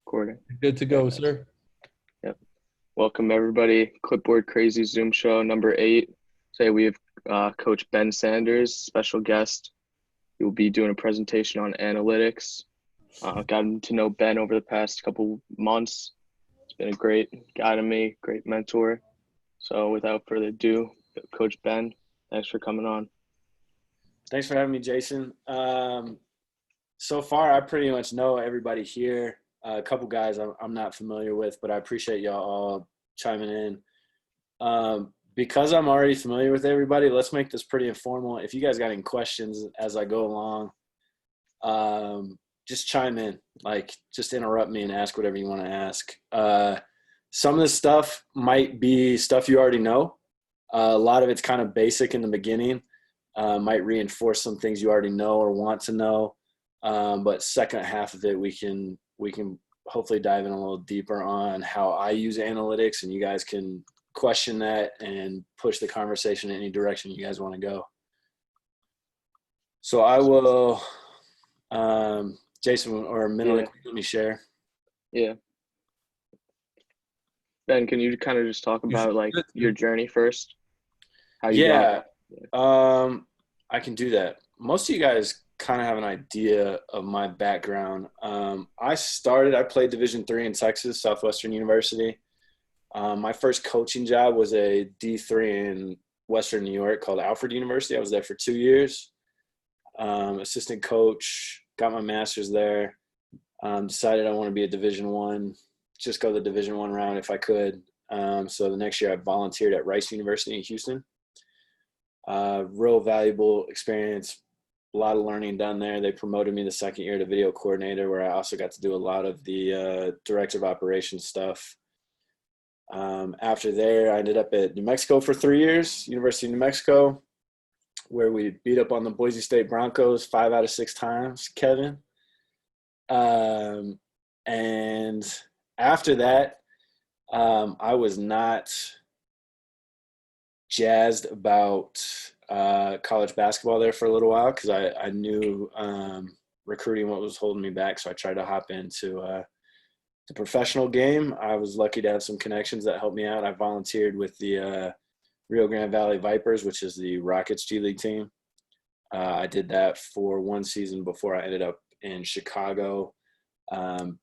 Recording. Good to go, sir. Yep. Welcome everybody. Clipboard Crazies Zoom show number 8. Today we have Coach Ben Sanders, special guest. He will be doing a presentation on analytics. Gotten to know Ben over the past couple months. It's been a great guy to me, great mentor. So without further ado, Coach Ben, thanks for coming on. Thanks for having me, Jason. So far, I pretty much know everybody here. A couple guys I'm not familiar with, but I appreciate y'all all chiming in. Because I'm already familiar with everybody, let's make this pretty informal. If you guys got any questions as I go along, just chime in. Just interrupt me and ask whatever you want to ask. Some of this stuff might be stuff you already know. A lot of it's kind of basic in the beginning. Might reinforce some things you already know or want to know. But second half of it, we can hopefully dive in a little deeper on how I use analytics, and you guys can question that and push the conversation in any direction you guys want to go. So I will, Jason or Minelik, let me share. Yeah. Ben, can you kind of just talk about your journey first? How you got it? I can do that. Most of you guys kind of have an idea of my background. I played Division III in Texas, Southwestern University. My first coaching job was a D3 in Western New York called Alfred University. I was there for 2 years. Assistant coach, got my master's there. Decided I want to be a Division I, just go the Division I route if I could. So the next year I volunteered at Rice University in Houston. Real valuable experience, a lot of learning done there. They promoted me the second year to video coordinator, where I also got to do a lot of the director of operations stuff. After there, I ended up at New Mexico for 3 years, University of New Mexico, where we beat up on the Boise State Broncos 5 out of 6 times, Kevin. And after that, I was not jazzed about college basketball there for a little while because I knew recruiting what was holding me back. So I tried to hop into the professional game. I was lucky to have some connections that helped me out. I volunteered with the Rio Grande Valley Vipers, which is the Rockets G League team. I did that for 1 season before I ended up in Chicago.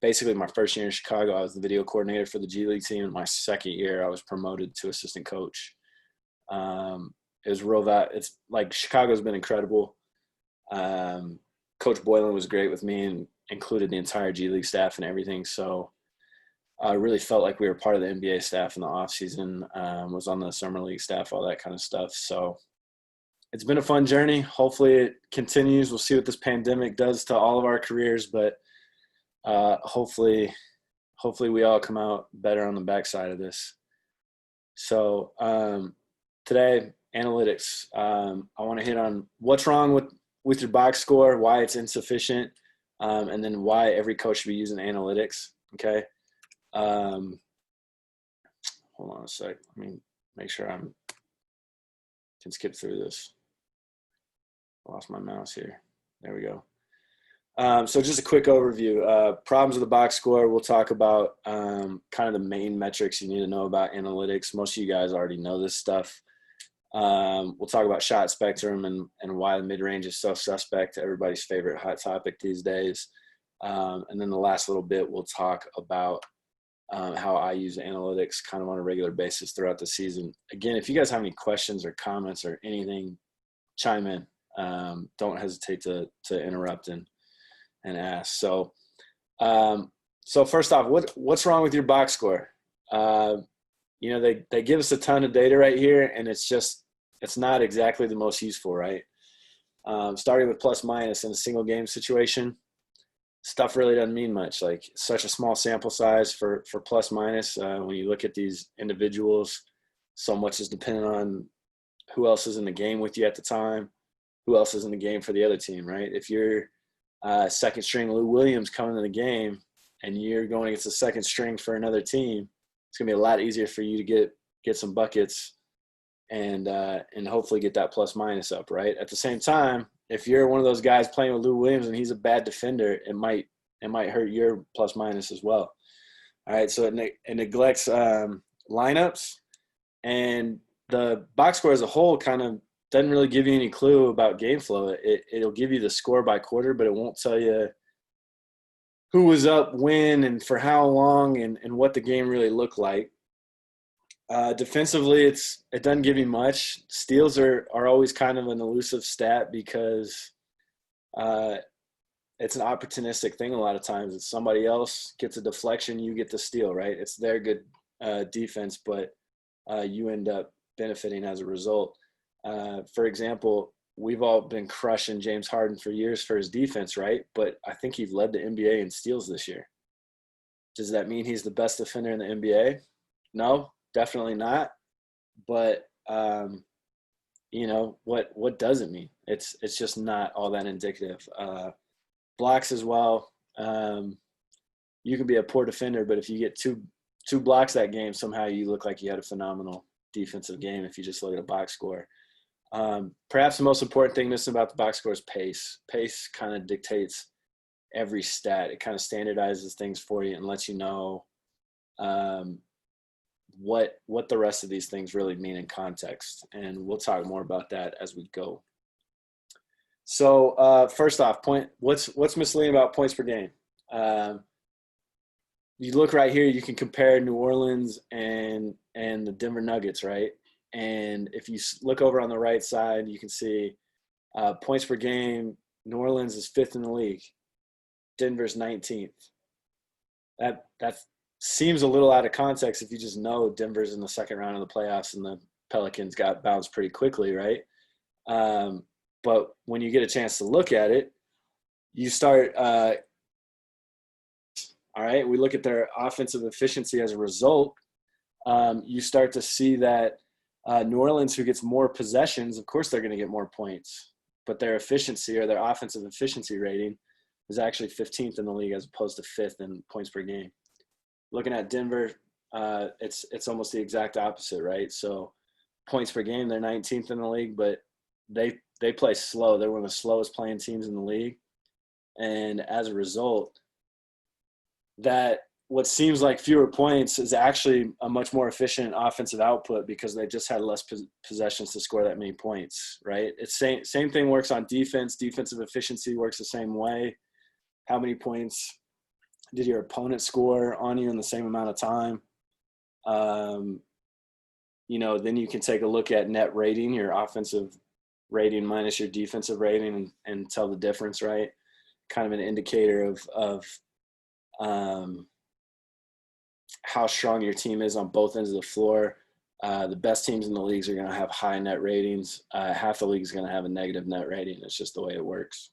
Basically, my first year in Chicago, I was the video coordinator for the G League team. My second year, I was promoted to assistant coach. It was it's like Chicago's been incredible. Coach Boylan was great with me and included the entire G League staff and everything. So I really felt like we were part of the NBA staff in the off season, was on the summer league staff, all that kind of stuff. So it's been a fun journey. Hopefully it continues. We'll see what this pandemic does to all of our careers, but hopefully we all come out better on the backside of this. So today, analytics. I want to hit on what's wrong with your box score, why it's insufficient, and then why every coach should be using analytics. Okay. Hold on a sec. Let me make sure I can skip through this. I lost my mouse here. There we go. So just a quick overview. Problems with the box score. We'll talk about kind of the main metrics you need to know about analytics. Most of you guys already know this stuff. We'll talk about shot spectrum and why the mid-range is so suspect, everybody's favorite hot topic these days. And then the last little bit, we'll talk about how I use analytics kind of on a regular basis throughout the season. Again, if you guys have any questions or comments or anything, chime in. Don't hesitate to interrupt and ask. So first off, what's wrong with your box score? They give us a ton of data right here, and it's not exactly the most useful, right? Starting with plus minus in a single game situation, stuff really doesn't mean much. Like, such a small sample size for plus minus. When you look at these individuals, so much is dependent on who else is in the game with you at the time, who else is in the game for the other team, right? If you're second string Lou Williams coming in the game and you're going against the second string for another team, it's gonna be a lot easier for you to get some buckets and hopefully get that plus minus up, right? At the same time, if you're one of those guys playing with Lou Williams and he's a bad defender, it might it might hurt your plus minus as well. All right, so it neglects lineups, and the box score as a whole kind of doesn't really give you any clue about game flow. It'll give you the score by quarter, but it won't tell you who was up when and for how long and what the game really looked like. Defensively, it doesn't give you much. Steals are always kind of an elusive stat because it's an opportunistic thing a lot of times. It's somebody else gets a deflection, you get the steal, right? It's their good defense, but you end up benefiting as a result. For example, we've all been crushing James Harden for years for his defense, right? But I think he's led the NBA in steals this year. Does that mean he's the best defender in the NBA? No, definitely not. But what does it mean? It's just not all that indicative. Blocks as well. You can be a poor defender, but if you get two blocks that game, somehow you look like you had a phenomenal defensive game if you just look at a box score. Perhaps the most important thing missing about the box score is pace. Pace kind of dictates every stat. It kind of standardizes things for you and lets you know what the rest of these things really mean in context. And we'll talk more about that as we go. So first off, what's misleading about points per game? You look right here, you can compare New Orleans and the Denver Nuggets, right? And if you look over on the right side, you can see points per game. New Orleans is 5th in the league. Denver's 19th. That seems a little out of context if you just know Denver's in the second round of the playoffs and the Pelicans got bounced pretty quickly, right? But when you get a chance to look at it, you start all right, we look at their offensive efficiency as a result. You start to see that New Orleans, who gets more possessions, of course they're going to get more points. But their efficiency or their offensive efficiency rating is actually 15th in the league as opposed to 5th in points per game. Looking at Denver, it's almost the exact opposite, right? So points per game, they're 19th in the league, but they play slow. They're one of the slowest playing teams in the league. And as a result, that what seems like fewer points is actually a much more efficient offensive output because they just had less possessions to score that many points, right? It's same thing works on defense. Defensive efficiency works the same way. How many points did your opponent score on you in the same amount of time? Then you can take a look at net rating, your offensive rating minus your defensive rating and tell the difference, right? Kind of an indicator of how strong your team is on both ends of the floor. The best teams in the leagues are going to have high net ratings. Half the league is going to have a negative net rating. It's just the way it works.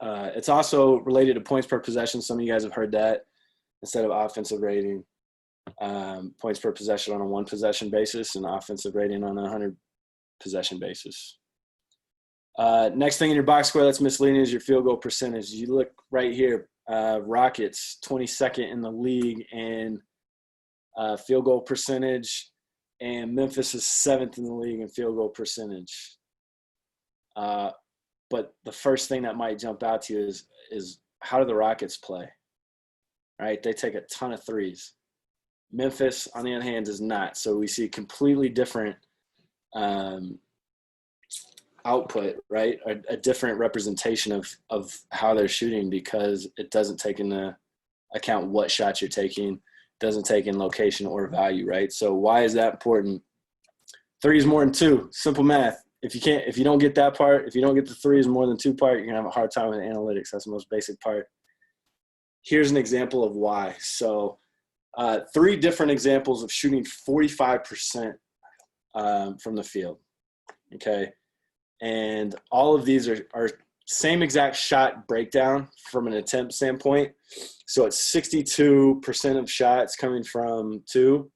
It's also related to points per possession. Some of you guys have heard that instead of offensive rating, points per possession on a 1 possession basis and offensive rating on a 100 possession basis. Next thing in your box score that's misleading is your field goal percentage. You look right here, Rockets 22nd in the league in field goal percentage, and Memphis is 7th in the league in field goal percentage. But the first thing that might jump out to you is how do the Rockets play? Right? They take a ton of threes. Memphis, on the other hand, does not. So we see completely different output, right? A different representation of how they're shooting because it doesn't take into account what shots you're taking, doesn't take in location or value, right? So why is that important? 3 is more than 2. Simple math. If you don't get that part, if you don't get the 3 is more than 2 part, you're gonna have a hard time with analytics. That's the most basic part. Here's an example of why. So 3 different examples of shooting 45% from the field. Okay. And all of these are same exact shot breakdown from an attempt standpoint. So it's 62% of shots coming from 2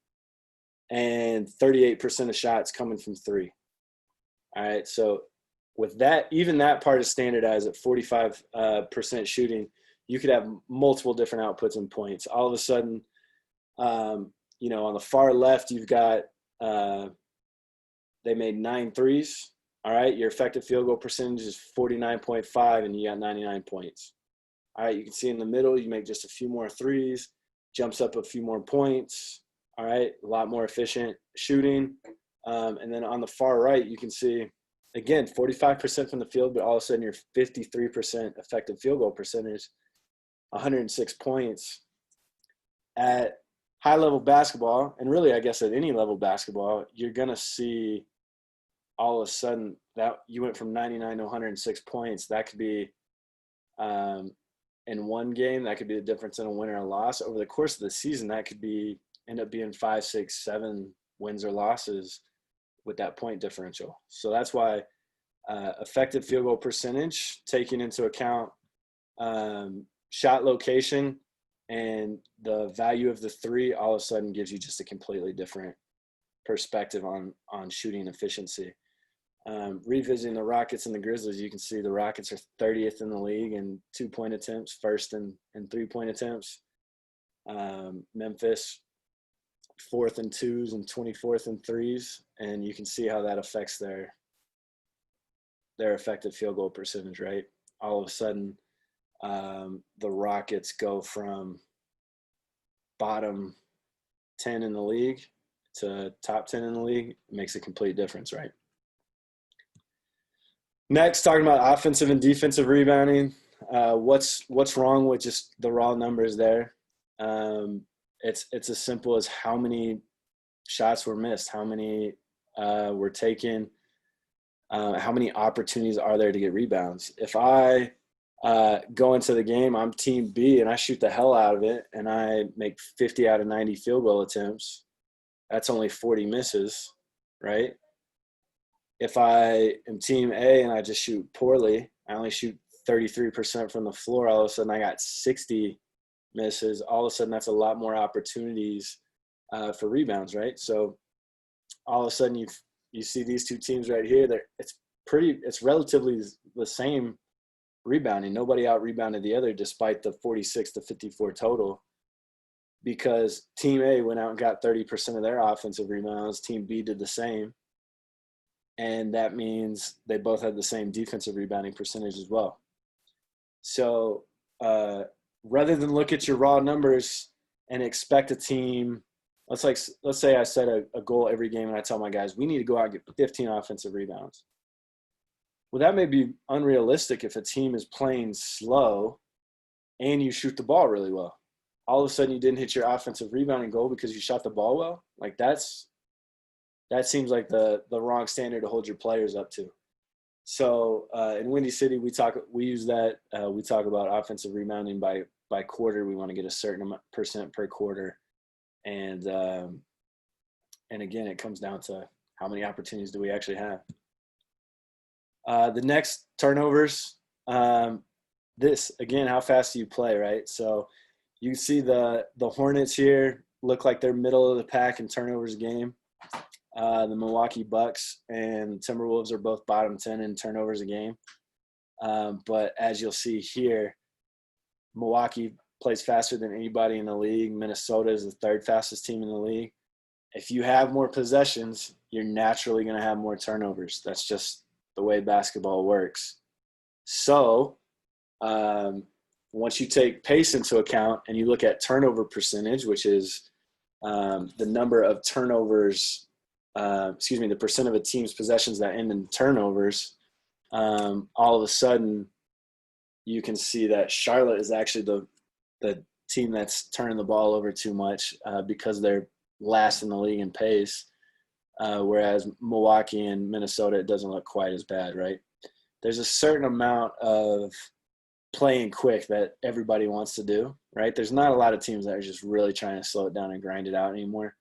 and 38% of shots coming from 3. All right. So with that, even that part is standardized at 45% shooting. You could have multiple different outputs and points. All of a sudden, on the far left, you've got they made 9 threes. All right, your effective field goal percentage is 49.5, and you got 99 points. All right, you can see in the middle, you make just a few more threes, jumps up a few more points. All right, a lot more efficient shooting. And then on the far right, you can see, again, 45% from the field, but all of a sudden you're 53% effective field goal percentage, 106 points. At high-level basketball, and really I guess at any level basketball, you're going to see all of a sudden that you went from 99 to 106 points. That could be in one game, that could be the difference in a win or a loss. Over the course of the season, that could end up being 5, 6, 7 wins or losses with that point differential. So that's why effective field goal percentage, taking into account shot location and the value of the three, all of a sudden gives you just a completely different perspective on shooting efficiency. Revisiting the Rockets and the Grizzlies, you can see the Rockets are 30th in the league in 2-point attempts, first in 3-point attempts. Memphis, 4th in 2s and 24th in 3s, and you can see how that affects their effective field goal percentage, right? All of a sudden, the Rockets go from bottom 10 in the league to top 10 in the league. It makes a complete difference, right? Next, talking about offensive and defensive rebounding. What's wrong with just the raw numbers there? It's as simple as how many shots were missed, how many were taken, how many opportunities are there to get rebounds. If I go into the game, I'm team B, and I shoot the hell out of it, and I make 50 out of 90 field goal attempts, that's only 40 misses, right? If I am team A and I just shoot poorly, I only shoot 33% from the floor, all of a sudden I got 60 misses. All of a sudden that's a lot more opportunities for rebounds, right? So all of a sudden you see these two teams right here. It's relatively the same rebounding. Nobody out rebounded the other despite the 46 to 54 total, because team A went out and got 30% of their offensive rebounds. Team B did the same. And that means they both had the same defensive rebounding percentage as well. So rather than look at your raw numbers and expect a team, let's say I set a goal every game and I tell my guys, we need to go out and get 15 offensive rebounds. Well, that may be unrealistic if a team is playing slow and you shoot the ball really well. All of a sudden you didn't hit your offensive rebounding goal because you shot the ball well. Like that seems like the wrong standard to hold your players up to. So in Windy City, we talk about offensive rebounding by quarter. We want to get a certain percent per quarter, and again, it comes down to how many opportunities do we actually have. The next, turnovers. This again, how fast do you play, right? So you can see the Hornets here look like they're middle of the pack in turnovers a game. The Milwaukee Bucks and Timberwolves are both bottom 10 in turnovers a game. But as you'll see here, Milwaukee plays faster than anybody in the league. Minnesota is the third fastest team in the league. If you have more possessions, you're naturally going to have more turnovers. That's just the way basketball works. So once you take pace into account and you look at turnover percentage, which is the number of turnovers – the percent of a team's possessions that end in turnovers, all of a sudden you can see that Charlotte is actually the team that's turning the ball over too much because they're last in the league in pace, whereas Milwaukee and Minnesota, it doesn't look quite as bad, right? There's a certain amount of playing quick that everybody wants to do, right? There's not a lot of teams that are just really trying to slow it down and grind it out anymore.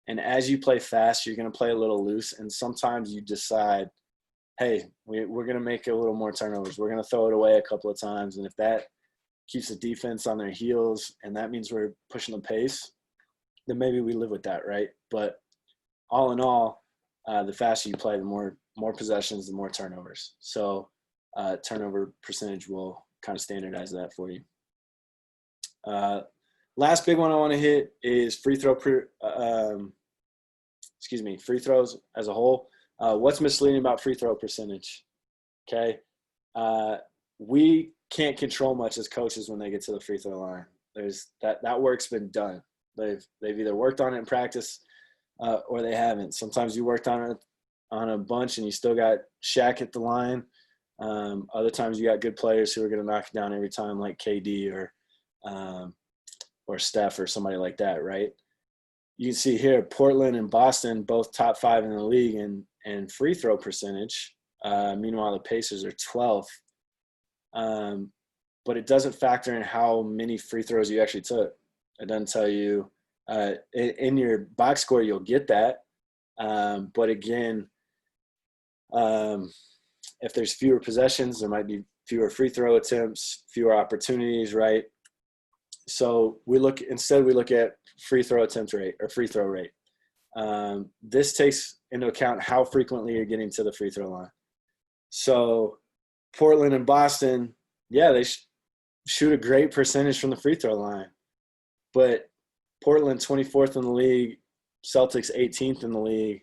And as you play fast, you're going to play a little loose. And sometimes you decide, hey, we're going to make a little more turnovers. We're going to throw it away a couple of times. And if that keeps the defense on their heels and that means we're pushing the pace, then maybe we live with that, right? But all in all, the faster you play, the more possessions, the more turnovers. So turnover percentage will kind of standardize that for you. Last big one I want to hit is free throws as a whole. What's misleading about free throw percentage? Okay. We can't control much as coaches when they get to the free throw line. There's that work's been done. They've either worked on it in practice or they haven't. Sometimes you worked on it on a bunch and you still got Shaq at the line. Other times you got good players who are going to knock it down every time, like KD or Steph or somebody like that, right? You can see here Portland and Boston both top 5 in the league in free throw percentage. Meanwhile, the Pacers are 12th. But it doesn't factor in how many free throws you actually took. It doesn't tell you in your box score you'll get that. But again, if there's fewer possessions, there might be fewer free throw attempts, fewer opportunities, right? So we look at free throw attempt rate or free throw rate. This takes into account how frequently you're getting to the free throw line. So Portland and Boston, yeah, they shoot a great percentage from the free throw line. But Portland 24th in the league, Celtics 18th in the league,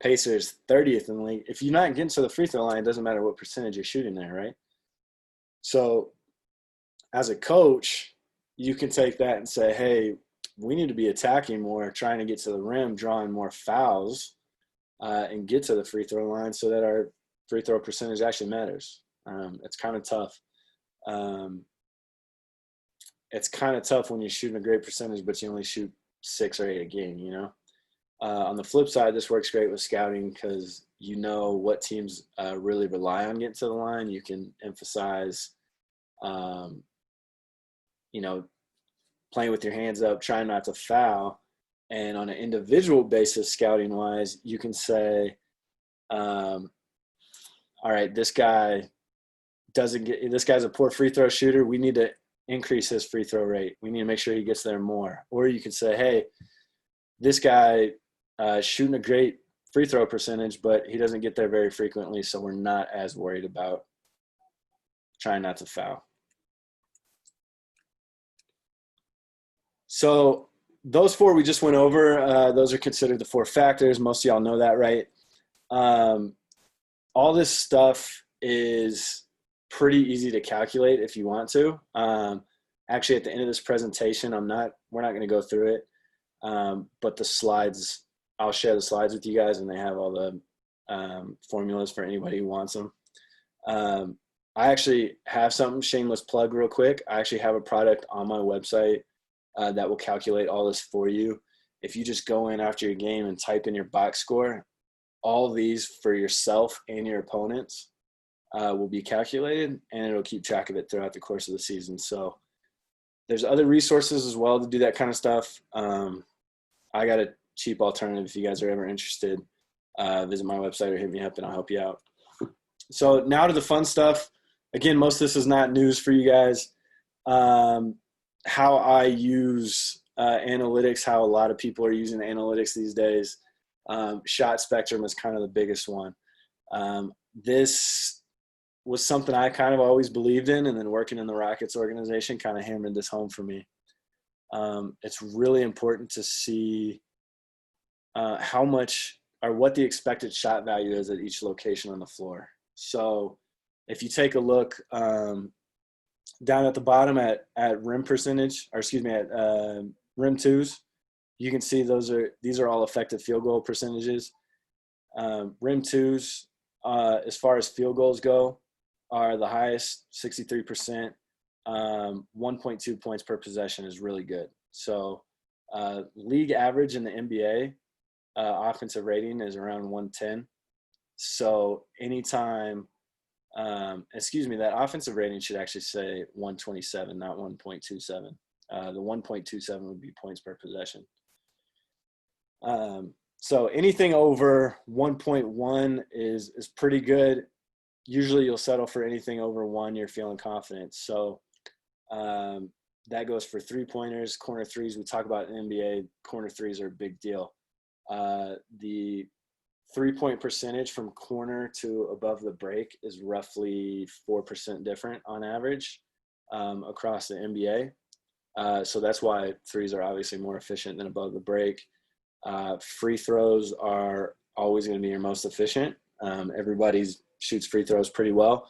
Pacers 30th in the league. If you're not getting to the free throw line, it doesn't matter what percentage you're shooting there, right? So as a coach, you can take that and say, hey, we need to be attacking more, trying to get to the rim, drawing more fouls, and get to the free throw line so that our free throw percentage actually matters. It's kind of tough. It's kind of tough when you're shooting a great percentage, but you only shoot 6 or 8 a game, you know? On the flip side, this works great with scouting because you know what teams really rely on getting to the line. You can emphasize, playing with your hands up, trying not to foul. And on an individual basis, scouting-wise, you can say, all right, this guy's a poor free throw shooter. We need to increase his free throw rate. We need to make sure he gets there more. Or you could say, hey, this guy shooting a great free throw percentage, but he doesn't get there very frequently, so we're not as worried about trying not to foul. So those 4 we just went over, those are considered the 4 factors. Most of y'all know that, right? All this stuff is pretty easy to calculate if you want to. Actually, at the end of this presentation, we're not going to go through it, but the slides, I'll share the slides with you guys, and they have all the formulas for anybody who wants them. I actually have something, shameless plug real quick. I actually have a product on my website that will calculate all this for you. If you just go in after your game and type in your box score, all these for yourself and your opponents will be calculated, and it'll keep track of it throughout the course of the season. So there's other resources as well to do that kind of stuff. I got a cheap alternative if you guys are ever interested. Visit my website or hit me up and I'll help you out. So now to the fun stuff. Again, most of this is not news for you guys. How I use analytics, how a lot of people are using analytics these days. Shot spectrum is kind of the biggest one. This was something I kind of always believed in, and then working in the Rockets organization kind of hammered this home for me. It's really important to see how much or what the expected shot value is at each location on the floor. So if you take a look down at the bottom at rim percentage, or excuse me, at rim twos, you can see these are all effective field goal percentages. Rim twos, as far as field goals go, are the highest, 63%. 1.2 points per possession is really good. So league average in the NBA offensive rating is around 110. So anytime, that offensive rating should actually say 127, not 1.27. The 1.27 would be points per possession. So anything over 1.1 is pretty good. Usually you'll settle for anything over 1, you're feeling confident. So that goes for three-pointers, corner threes. We talk about in NBA, corner threes are a big deal. The three-point percentage from corner to above the break is roughly 4% different on average across the NBA. So that's why threes are obviously more efficient than above the break. Free throws are always going to be your most efficient. Everybody shoots free throws pretty well.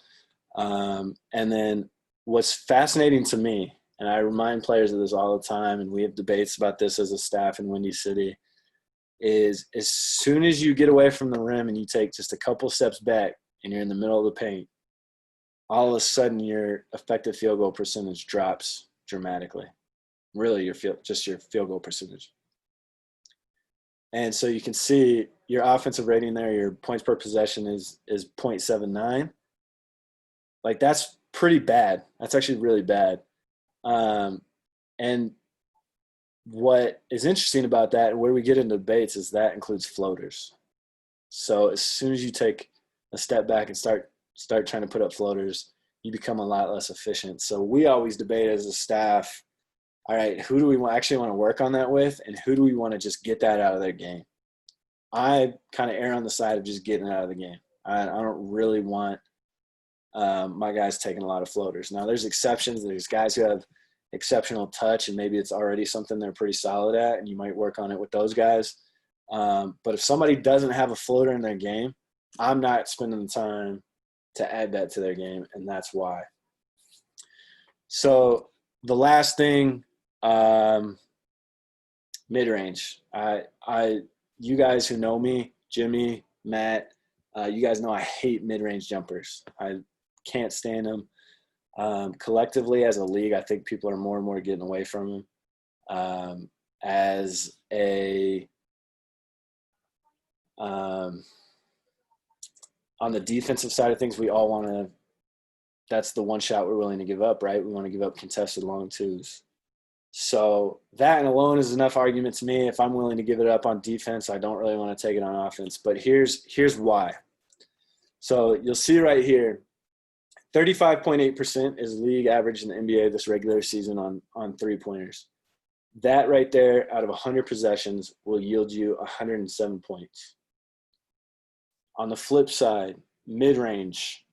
And then what's fascinating to me, and I remind players of this all the time, and we have debates about this as a staff in Windy City, is as soon as you get away from the rim and you take just a couple steps back and you're in the middle of the paint, all of a sudden your effective field goal percentage drops dramatically. Really, your field goal percentage. And so you can see your offensive rating there, your points per possession is 0.79. Like, that's pretty bad. That's actually really bad. And what is interesting about that, and where we get into debates, is that includes floaters. So as soon as you take a step back and start trying to put up floaters, you become a lot less efficient. So we always debate as a staff, all right, who do we actually want to work on that with, and who do we want to just get that out of their game? I kind of err on the side of just getting it out of the game. I don't really want my guys taking a lot of floaters. Now, there's exceptions. There's guys who have exceptional touch, and maybe it's already something they're pretty solid at, and you might work on it with those guys. But if somebody doesn't have a floater in their game, I'm not spending the time to add that to their game, and that's why. So the last thing, mid-range. You guys who know me, Jimmy, Matt, you guys know I hate mid-range jumpers. I can't stand them. Collectively as a league, I think people are more and more getting away from them. On the defensive side of things, we all want to – that's the one shot we're willing to give up, right? We want to give up contested long twos. So that and alone is enough argument to me. If I'm willing to give it up on defense, I don't really want to take it on offense. But here's why. So you'll see right here, 35.8% is league average in the NBA this regular season on three-pointers. That right there, out of 100 possessions, will yield you 107 points. On the flip side, mid-range,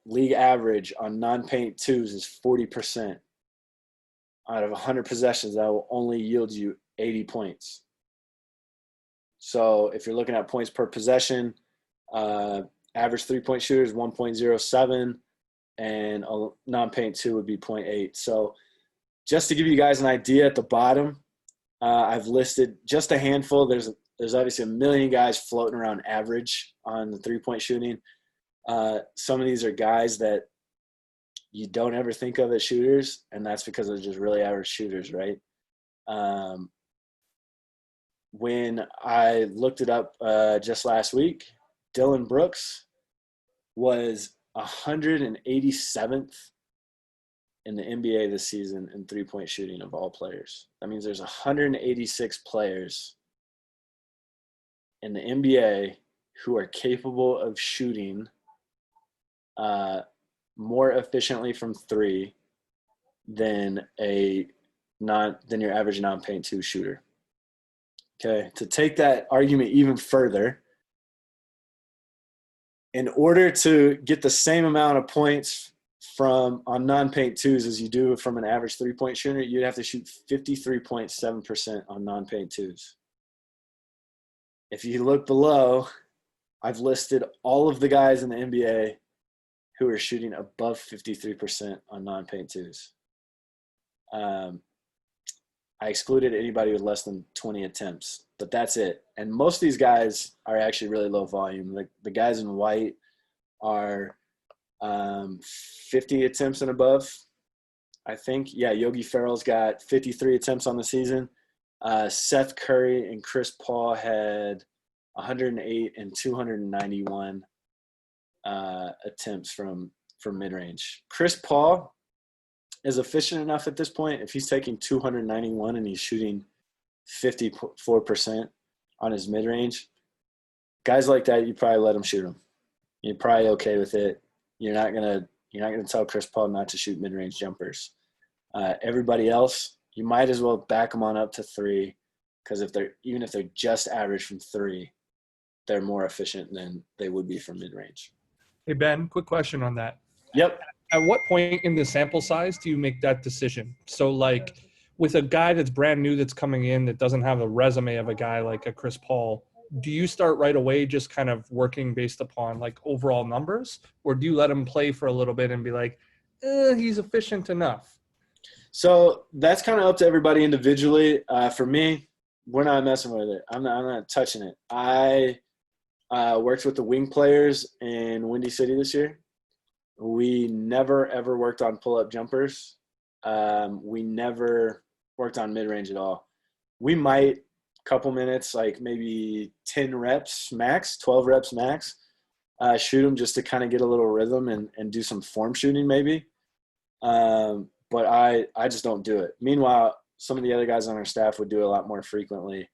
league average on non-paint twos is 40%. Out of 100 possessions, that will only yield you 80 points. So if you're looking at points per possession, average three-point shooter is 1.07, and a non-paint two would be 0.8. So just to give you guys an idea, at the bottom, I've listed just a handful. There's obviously a million guys floating around average on the three-point shooting. Some of these are guys that you don't ever think of as shooters, and that's because they're just really average shooters, right? When I looked it up just last week, Dylan Brooks was 187th in the NBA this season in three-point shooting of all players. That means there's 186 players in the NBA who are capable of shooting more efficiently from three than your average non-paint two shooter. Okay, to take that argument even further, in order to get the same amount of points on non-paint twos as you do from an average three-point shooter, you'd have to shoot 53.7% on non-paint twos. If you look below, I've listed all of the guys in the NBA who are shooting above 53% on non-paint twos. I excluded anybody with less than 20 attempts, but that's it. And most of these guys are actually really low volume. Like the guys in white are 50 attempts and above, I think. Yeah, Yogi Ferrell's got 53 attempts on the season. Seth Curry and Chris Paul had 108 and 291 attempts from mid-range. Chris Paul is efficient enough at this point. If he's taking 291 and he's shooting 54% on his mid-range, guys like that, you probably let him shoot them. You're probably okay with it. You're not gonna tell Chris Paul not to shoot mid-range jumpers. Everybody else, you might as well back them on up to three, because even if they're just average from three, they're more efficient than they would be from mid-range. Hey, Ben, quick question on that. Yep. At what point in the sample size do you make that decision? So, like, with a guy that's brand new that's coming in that doesn't have a resume of a guy like a Chris Paul, do you start right away just kind of working based upon, like, overall numbers? Or do you let him play for a little bit and be like, he's efficient enough? So that's kind of up to everybody individually. For me, we're not messing with it. I'm not touching it. I worked with the wing players in Windy City this year. We never, ever worked on pull-up jumpers. We never worked on mid-range at all. We might couple minutes, like maybe 10 reps max, 12 reps max, shoot them just to kind of get a little rhythm and do some form shooting maybe. But I just don't do it. Meanwhile, some of the other guys on our staff would do it a lot more frequently.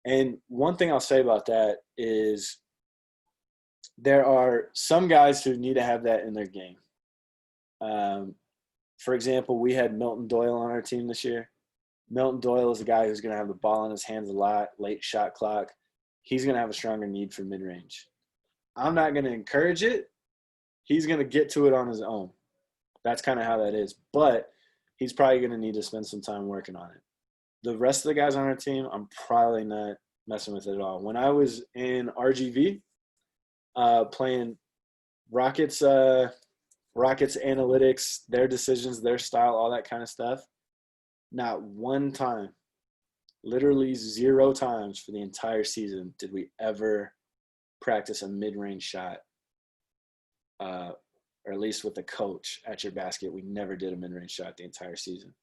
And one thing I'll say about that is there are some guys who need to have that in their game. For example, we had Milton Doyle on our team this year. Milton Doyle is a guy who's going to have the ball in his hands a lot, late shot clock. He's going to have a stronger need for mid-range. I'm not going to encourage it. He's going to get to it on his own. That's kind of how that is. But he's probably going to need to spend some time working on it. The rest of the guys on our team, I'm probably not messing with it at all. When I was in RGV, playing Rockets analytics, their decisions, their style, all that kind of stuff, not one time, literally 0 times for the entire season did we ever practice a mid-range shot, or at least with the coach at your basket. We never did a mid-range shot the entire season.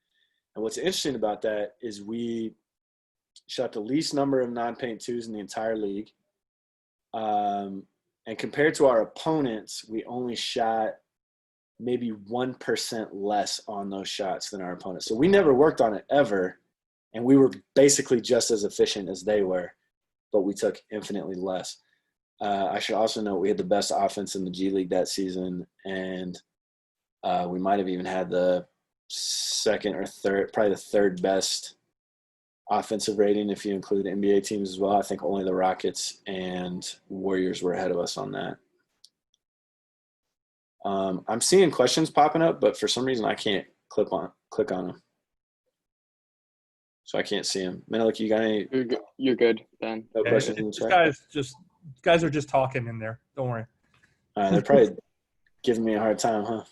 And what's interesting about that is we shot the least number of non-paint twos in the entire league. And compared to our opponents, we only shot maybe 1% less on those shots than our opponents. So we never worked on it ever, and we were basically just as efficient as they were, but we took infinitely less. I should also note we had the best offense in the G League that season, and we might have even had the second or third, probably the third best offensive rating if you include NBA teams as well. I think only the Rockets and Warriors were ahead of us on that. I'm seeing questions popping up, but for some reason I can't click on them. So I can't see them. Menelik, you got any? You're good, Ben. No questions in the chat? Guys are just talking in there. Don't worry. They're probably giving me a hard time, huh?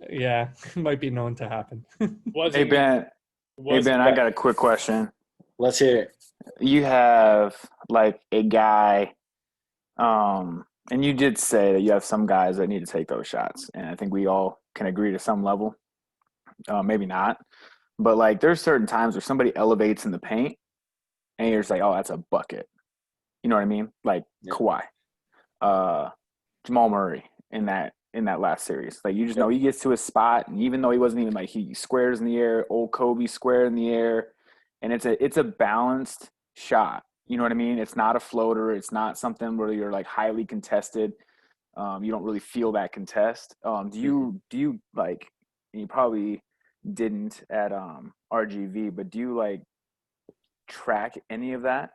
Yeah, might be known to happen. Hey, Ben, I got a quick question. Let's hear it. You have like a guy, and you did say that you have some guys that need to take those shots, and I think we all can agree to some level. Maybe not, but like there's certain times where somebody elevates in the paint, and you're just like, oh, that's a bucket. You know what I mean? Like Kawhi, Jamal Murray in that last series. Like you just know he gets to his spot, and even though he wasn't even like he squares in the air, old Kobe square in the air, and it's a balanced shot. You know what I mean? It's not a floater. It's not something where you're like highly contested. You don't really feel that contest. Do you like? And you probably didn't at RGV, but do you like track any of that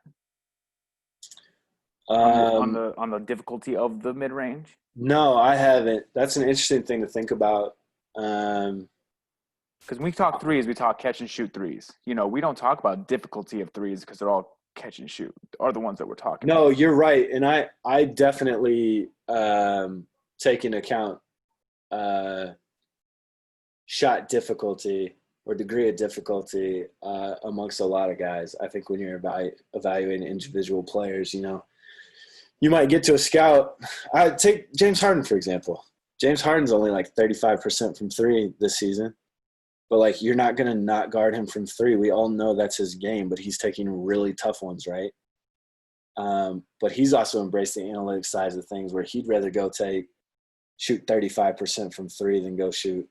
on the difficulty of the mid range? No, I haven't. That's an interesting thing to think about. Because when we talk threes, we talk catch and shoot threes. You know, we don't talk about difficulty of threes because they're all catch and shoot are the ones that we're talking about. No, you're right. And I definitely take into account shot difficulty or degree of difficulty amongst a lot of guys. I think when you're evaluating individual players, you know, you might get to a scout. I take James Harden, for example. James Harden's only like 35% from three this season. But, like, you're not going to not guard him from three. We all know that's his game, but he's taking really tough ones, right? But he's also embraced the analytics side of things where he'd rather shoot 35% from three than go shoot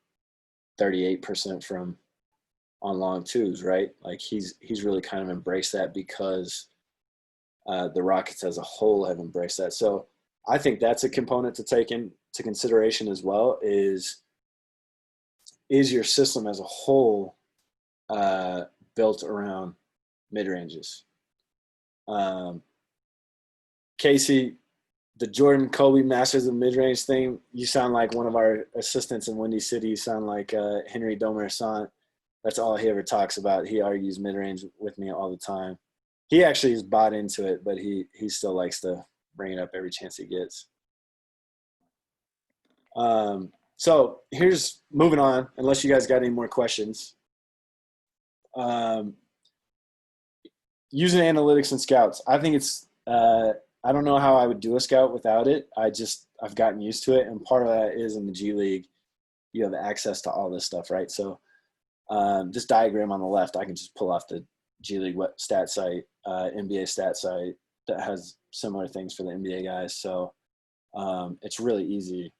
38% from on long twos, right? Like, he's really kind of embraced that because the Rockets as a whole have embraced that. So I think that's a component to take into consideration as well is your system as a whole built around mid-ranges? Casey, the Jordan Kobe Masters of Mid-Range thing, you sound like one of our assistants in Windy City. You sound like Henry Domersant. That's all he ever talks about. He argues mid-range with me all the time. He actually is bought into it, but he still likes to bring it up every chance he gets. So here's moving on, unless you guys got any more questions. Using analytics and scouts. I think it's I don't know how I would do a scout without it. I've gotten used to it, and part of that is in the G League, you have access to all this stuff, right? So this diagram on the left, I can just pull off the G League stat site, NBA stat site that has similar things for the NBA guys. So it's really easy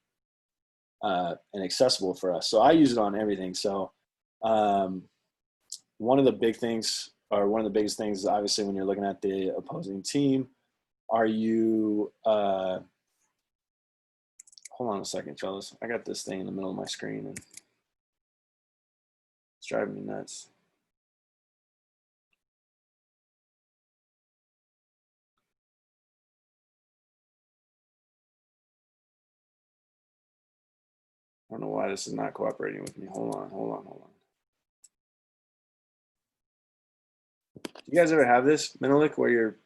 and accessible for us. So I use it on everything. So one of the biggest things is obviously when you're looking at the opposing team, are you hold on a second, fellas. I got this thing in the middle of my screen and it's driving me nuts. I don't know why this is not cooperating with me. Hold on. Do you guys ever have this, Menelik, where your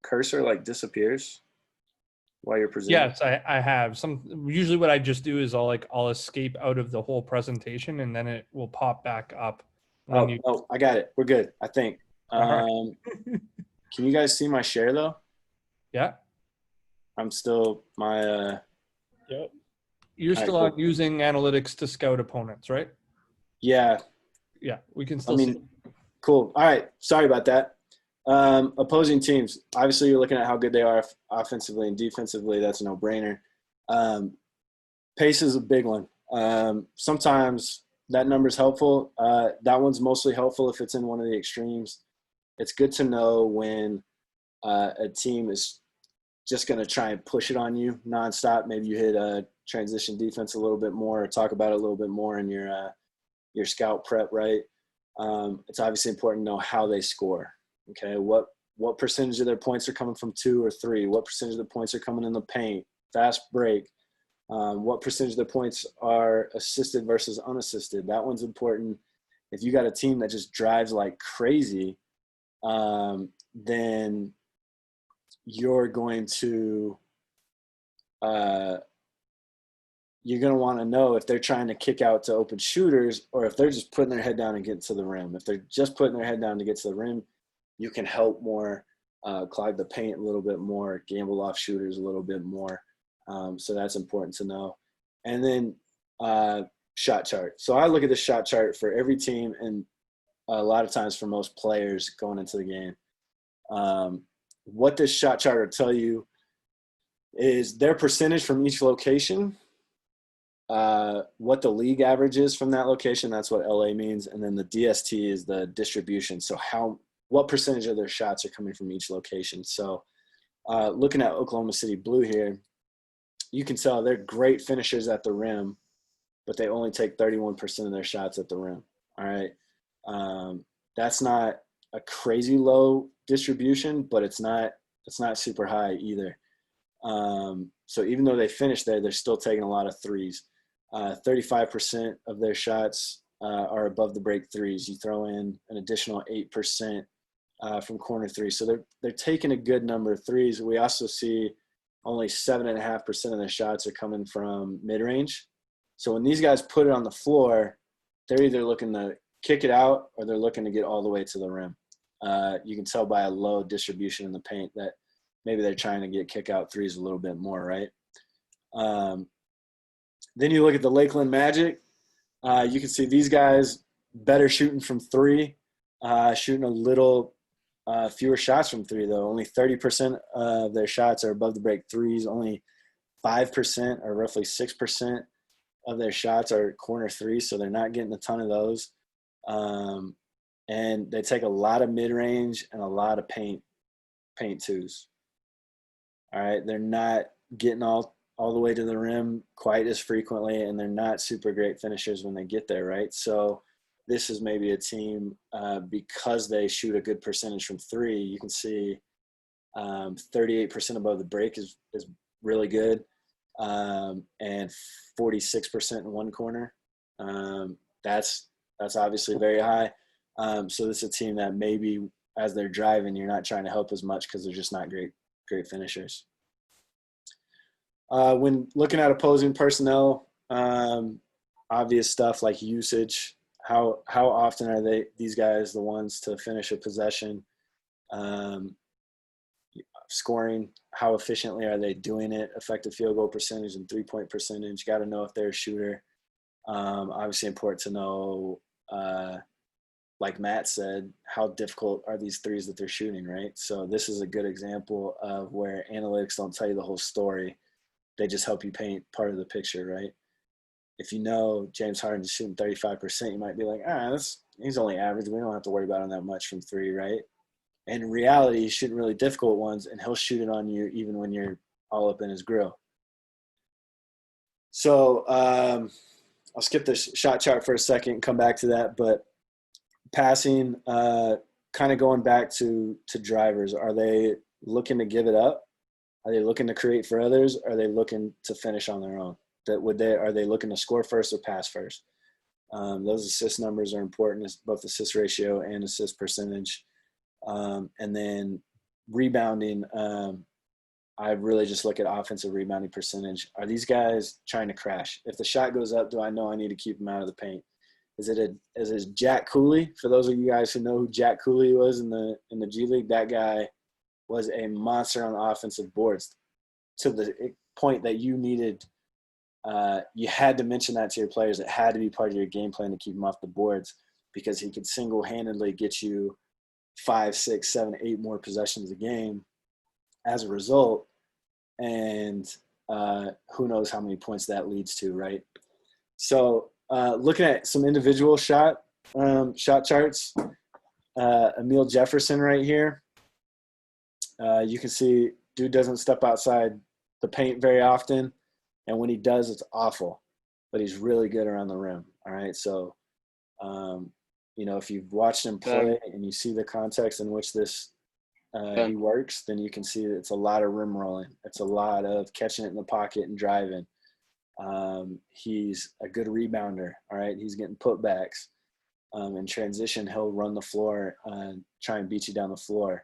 cursor like disappears while you're presenting? Yes, I have. Usually what I just do is I'll escape out of the whole presentation and then it will pop back up. Oh, I got it. We're good, I think. Can Can you guys see my share though? Yeah. I'm still Yep. You're still on using analytics to scout opponents, right? Yeah. Yeah, we can still see. Cool. All right. Sorry about that. Opposing teams. Obviously, you're looking at how good they are offensively and defensively. That's a no-brainer. Pace is a big one. Sometimes that number's helpful. That one's mostly helpful if it's in one of the extremes. It's good to know when a team is just going to try and push it on you nonstop. Maybe you hit a transition defense a little bit more, or talk about it a little bit more in your scout prep, right? It's obviously important to know how they score. Okay, what percentage of their points are coming from 2 or 3? What percentage of the points are coming in the paint? Fast break. What percentage of the points are assisted versus unassisted? That one's important. If you got a team that just drives like crazy, then you're going to want to know if they're trying to kick out to open shooters or if they're just putting their head down and getting to the rim. If they're just putting their head down to get to the rim, you can help more, clog the paint a little bit more, gamble off shooters a little bit more. So that's important to know. And then shot chart. So I look at the shot chart for every team and a lot of times for most players going into the game. What this shot chart will tell you is their percentage from each location, what the league average is from that location. That's what LA means. And then the DST is the distribution. So what percentage of their shots are coming from each location. So looking at Oklahoma City Blue here, you can tell they're great finishers at the rim, but they only take 31% of their shots at the rim. All right. That's not a crazy low distribution, but it's not super high either. So even though they finish there, they're still taking a lot of threes. 35% of their shots are above the break threes. You throw in an additional 8% from corner threes. So they're taking a good number of threes. We also see only 7.5% of their shots are coming from mid-range. So when these guys put it on the floor, they're either looking to kick it out or they're looking to get all the way to the rim. You can tell by a low distribution in the paint that maybe they're trying to get kick out threes a little bit more, right? Then you look at the Lakeland Magic. You can see these guys better shooting from 3, shooting a little fewer shots from 3, though. Only 30% of their shots are above the break threes. Only 5% or roughly 6% of their shots are corner threes, so they're not getting a ton of those. And they take a lot of mid-range and a lot of paint twos. All right, they're not getting all the way to the rim quite as frequently, and they're not super great finishers when they get there, right? So this is maybe a team, because they shoot a good percentage from 3, you can see 38% above the break is really good, and 46% in one corner. That's obviously very high. So this is a team that maybe as they're driving, you're not trying to help as much because they're just not great finishers. When looking at opposing personnel, obvious stuff like usage. How often are these guys the ones to finish a possession? Scoring, how efficiently are they doing it? Effective field goal percentage and 3-point percentage. Got to know if they're a shooter. Obviously important to know, like Matt said, how difficult are these threes that they're shooting, right? So this is a good example of where analytics don't tell you the whole story. They just help you paint part of the picture, right? If you know James Harden's shooting 35%, you might be like, he's only average. We don't have to worry about him that much from three, right? And in reality, he's shooting really difficult ones, and he'll shoot it on you even when you're all up in his grill. So I'll skip the shot chart for a second and come back to that. But passing, kind of going back to drivers, are they looking to give it up? Are they looking to create for others? Are they looking to finish on their own? Are they looking to score first or pass first? Those assist numbers are important, both assist ratio and assist percentage. And then rebounding, I really just look at offensive rebounding percentage. Are these guys trying to crash? If the shot goes up, do I know I need to keep them out of the paint? Is it Jack Cooley? For those of you guys who know who Jack Cooley was in the G League, that guy was a monster on the offensive boards to the point that you needed. You had to mention that to your players. It had to be part of your game plan to keep him off the boards, because he could single-handedly get you 5, 6, 7, 8 more possessions a game as a result. And who knows how many points that leads to, right? So looking at some individual shot charts, Emile Jefferson right here. You can see dude doesn't step outside the paint very often. And when he does, it's awful. But he's really good around the rim, all right? So, if you've watched him play and you see the context in which he works, then you can see that it's a lot of rim rolling. It's a lot of catching it in the pocket and driving. He's a good rebounder, all right? He's getting putbacks. In transition, he'll run the floor and try and beat you down the floor.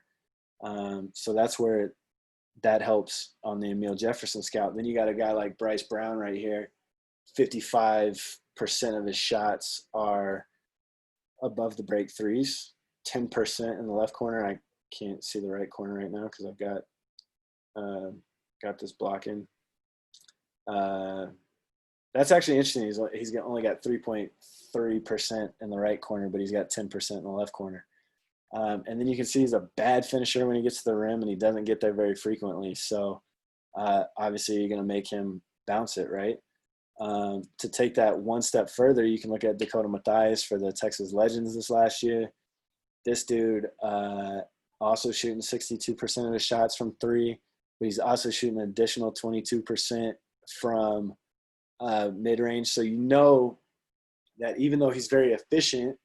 So that's where that helps on the Emile Jefferson scout. Then you got a guy like Bryce Brown right here. 55% of his shots are above the break threes, 10% in the left corner. I can't see the right corner right now because I've got this blocking. That's actually interesting. He's only got 3.3% in the right corner, but he's got 10% in the left corner. And then you can see he's a bad finisher when he gets to the rim, and he doesn't get there very frequently. So obviously you're going to make him bounce it, right? To take that one step further, you can look at Dakota Mathias for the Texas Legends this last year. This dude also shooting 62% of his shots from three, but he's also shooting an additional 22% from mid-range. So you know that even though he's very efficient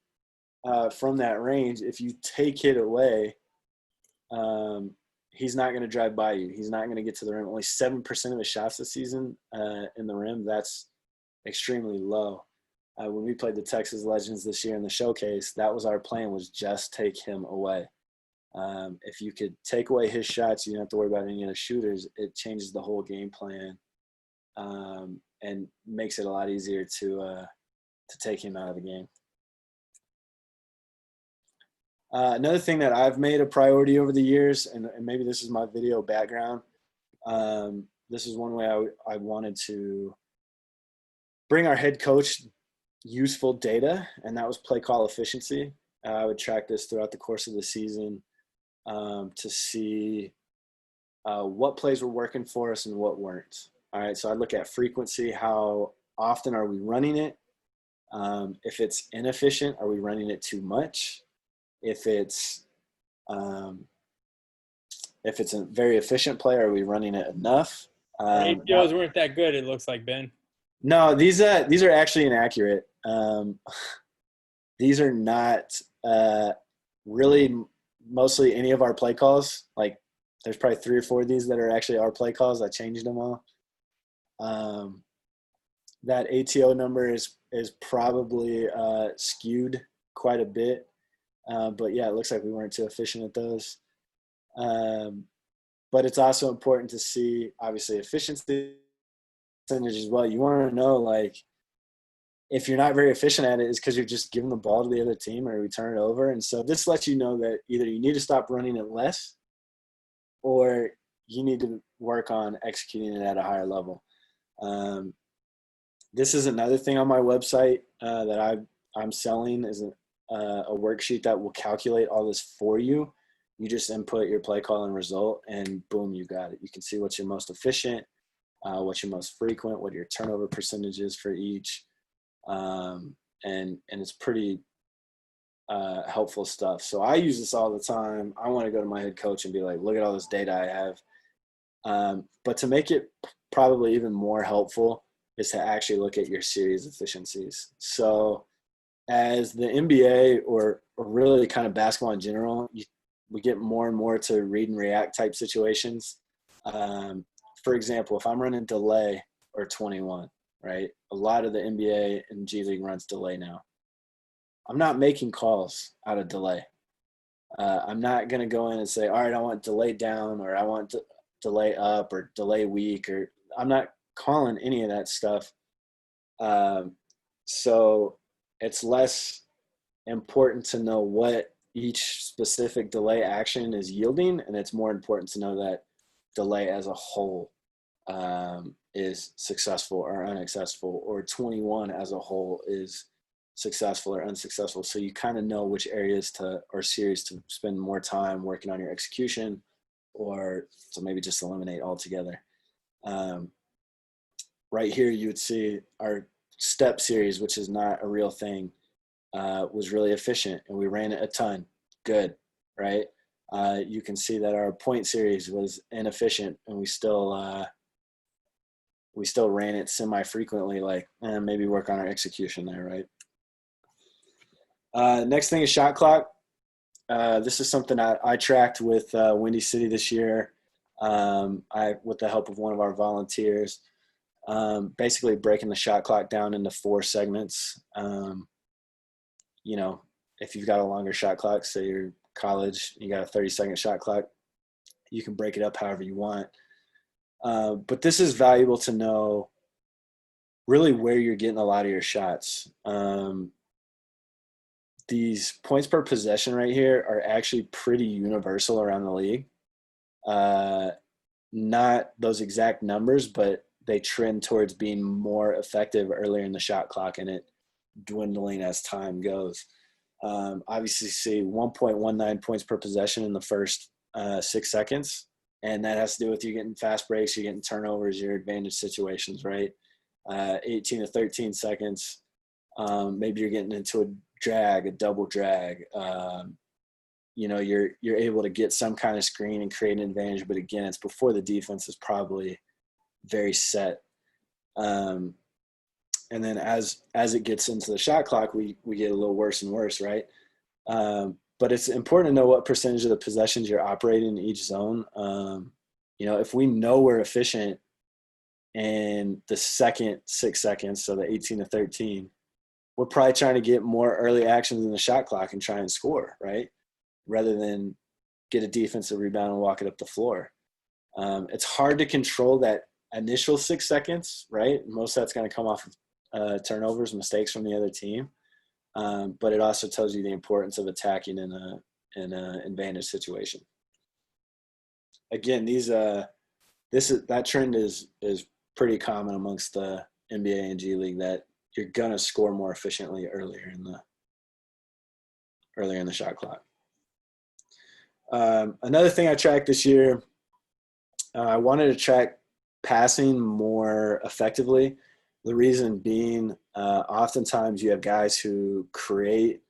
from that range, if you take it away, he's not going to drive by you. He's not going to get to the rim. Only 7% of his shots this season in the rim. That's extremely low. When we played the Texas Legends this year in the showcase, that was our plan, was just take him away. If you could take away his shots, you don't have to worry about any of the shooters. It changes the whole game plan and makes it a lot easier to take him out of the game. Another thing that I've made a priority over the years, and maybe this is my video background, this is one way I wanted to bring our head coach useful data, and that was play call efficiency. I would track this throughout the course of the season to see what plays were working for us and what weren't. All right, so I look at frequency. How often are we running it? If it's inefficient, are we running it too much? If it's a very efficient play, are we running it enough? APOs weren't that good, it looks like, Ben. No, these are actually inaccurate. These are not really mostly any of our play calls. Like, there's probably 3 or 4 of these that are actually our play calls. I changed them all. That ATO number is probably skewed quite a bit. But yeah, it looks like we weren't too efficient at those. But it's also important to see, obviously, efficiency percentage as well. You want to know, like, if you're not very efficient at it, is because you're just giving the ball to the other team or we turn it over. And so this lets you know that either you need to stop running it less or you need to work on executing it at a higher level. This is another thing on my website that I'm selling is a worksheet that will calculate all this for you. You just input your play call and result, and boom, you got it. You can see what's your most efficient, what's your most frequent, what your turnover percentage is for each. And it's pretty helpful stuff. So I use this all the time. I want to go to my head coach and be like, look at all this data I have. But to make it probably even more helpful is to actually look at your series efficiencies. So as the NBA or really kind of basketball in general, we get more and more to read and react type situations. For example, if I'm running delay or 21, right? A lot of the NBA and G League runs delay now. I'm not making calls out of delay. I'm not going to go in and say, all right, I want delay down or I want delay up or delay weak, or I'm not calling any of that stuff. So it's less important to know what each specific delay action is yielding, and it's more important to know that delay as a whole is successful or unsuccessful, or 21 as a whole is successful or unsuccessful. So you kind of know which areas or series to spend more time working on your execution, or to maybe just eliminate altogether. Right here, you would see our step series, which is not a real thing, was really efficient, and we ran it a ton. Good, right? You can see that our point series was inefficient, and we still ran it semi-frequently, like maybe work on our execution there, right? Next thing is shot clock. This is something I tracked with Windy City this year, with the help of one of our volunteers, basically breaking the shot clock down into 4 segments. If you've got a longer shot clock, say you're college, you got a 30-second shot clock, you can break it up however you want. But this is valuable to know really where you're getting a lot of your shots. These points per possession right here are actually pretty universal around the league. Not those exact numbers, but they trend towards being more effective earlier in the shot clock and it dwindling as time goes. Obviously, see 1.19 points per possession in the first 6 seconds. And that has to do with you getting fast breaks, you're getting turnovers, your advantage situations, right? 18 to 13 seconds. Maybe you're getting into a double drag. You're able to get some kind of screen and create an advantage. But again, it's before the defense is probably very set. And then as it gets into the shot clock, we get a little worse and worse, right? But it's important to know what percentage of the possessions you're operating in each zone. If we know we're efficient in the second 6 seconds, so the 18 to 13, we're probably trying to get more early actions in the shot clock and try and score, right? Rather than get a defensive rebound and walk it up the floor. It's hard to control that initial 6 seconds, right? Most of that's going to come off of turnovers, mistakes from the other team. But it also tells you the importance of attacking in an advantage situation. Again, that trend is pretty common amongst the NBA and G League, that you're gonna score more efficiently earlier in the shot clock. Another thing I tracked this year, I wanted to track passing more effectively. The reason being, oftentimes you have guys who create,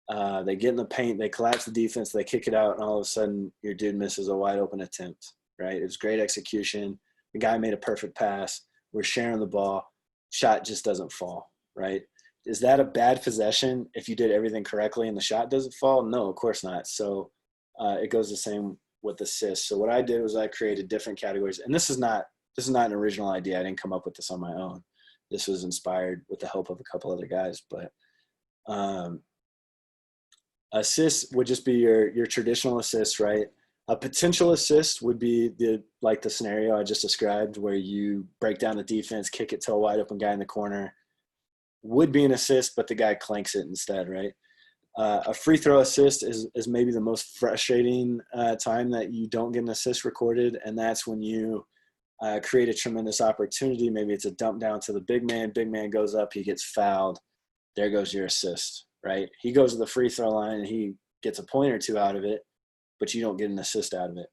they get in the paint, they collapse the defense, they kick it out, and all of a sudden your dude misses a wide open attempt, right? It was great execution. The guy made a perfect pass. We're sharing the ball. Shot just doesn't fall, right? Is that a bad possession if you did everything correctly and the shot doesn't fall? No, of course not. So it goes the same with assists. So what I did was I created different categories. And this is not an original idea. I didn't come up with this on my own. This was inspired with the help of a couple other guys. But assists would just be your traditional assists, right? A potential assist would be the scenario I just described, where you break down the defense, kick it to a wide open guy in the corner, would be an assist, but the guy clanks it instead, right? A free throw assist is maybe the most frustrating time that you don't get an assist recorded, and that's when you create a tremendous opportunity. Maybe it's a dump down to the big man goes up, he gets fouled, there goes your assist, right? He goes to the free throw line and he gets a point or two out of it, but you don't get an assist out of it.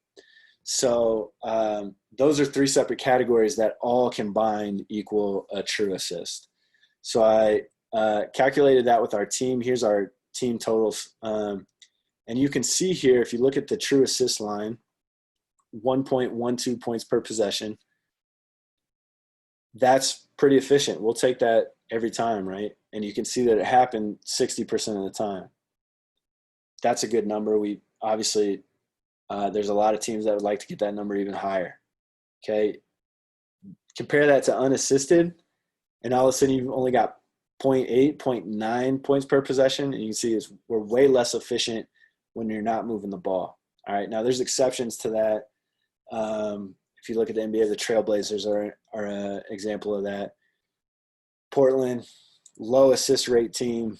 So those are three separate categories that all combined equal a true assist. So I calculated that with our team. Here's our team totals. And you can see here, if you look at the true assist line, 1.12 points per possession. That's pretty efficient. We'll take that every time, right? And you can see that it happened 60% of the time. That's a good number. We obviously, there's a lot of teams that would like to get that number even higher. Okay. Compare that to unassisted, and all of a sudden you've only got 0.8, 0.9 points per possession. And you can see we're way less efficient when you're not moving the ball. All right. Now there's exceptions to that. If you look at the NBA, the Trailblazers are an example of that. Portland, low assist rate team,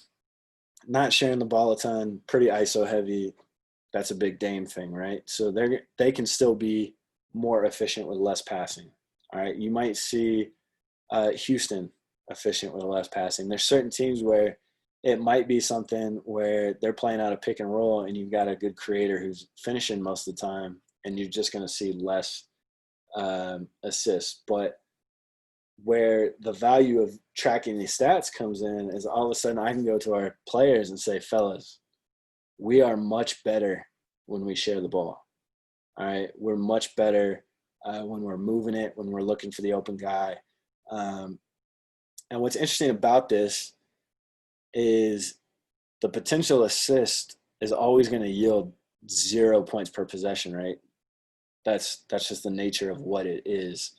not sharing the ball a ton, pretty ISO heavy. That's a big Dame thing, right? So they can still be more efficient with less passing. All right. You might see Houston efficient with less passing. There's certain teams where it might be something where they're playing out a pick and roll and you've got a good creator who's finishing most of the time, and you're just going to see less assists. But where the value of tracking these stats comes in is all of a sudden I can go to our players and say, fellas, we are much better when we share the ball. All right. We're much better when we're moving it, when we're looking for the open guy. And what's interesting about this is the potential assist is always going to yield 0 points per possession, right? That's just the nature of what it is.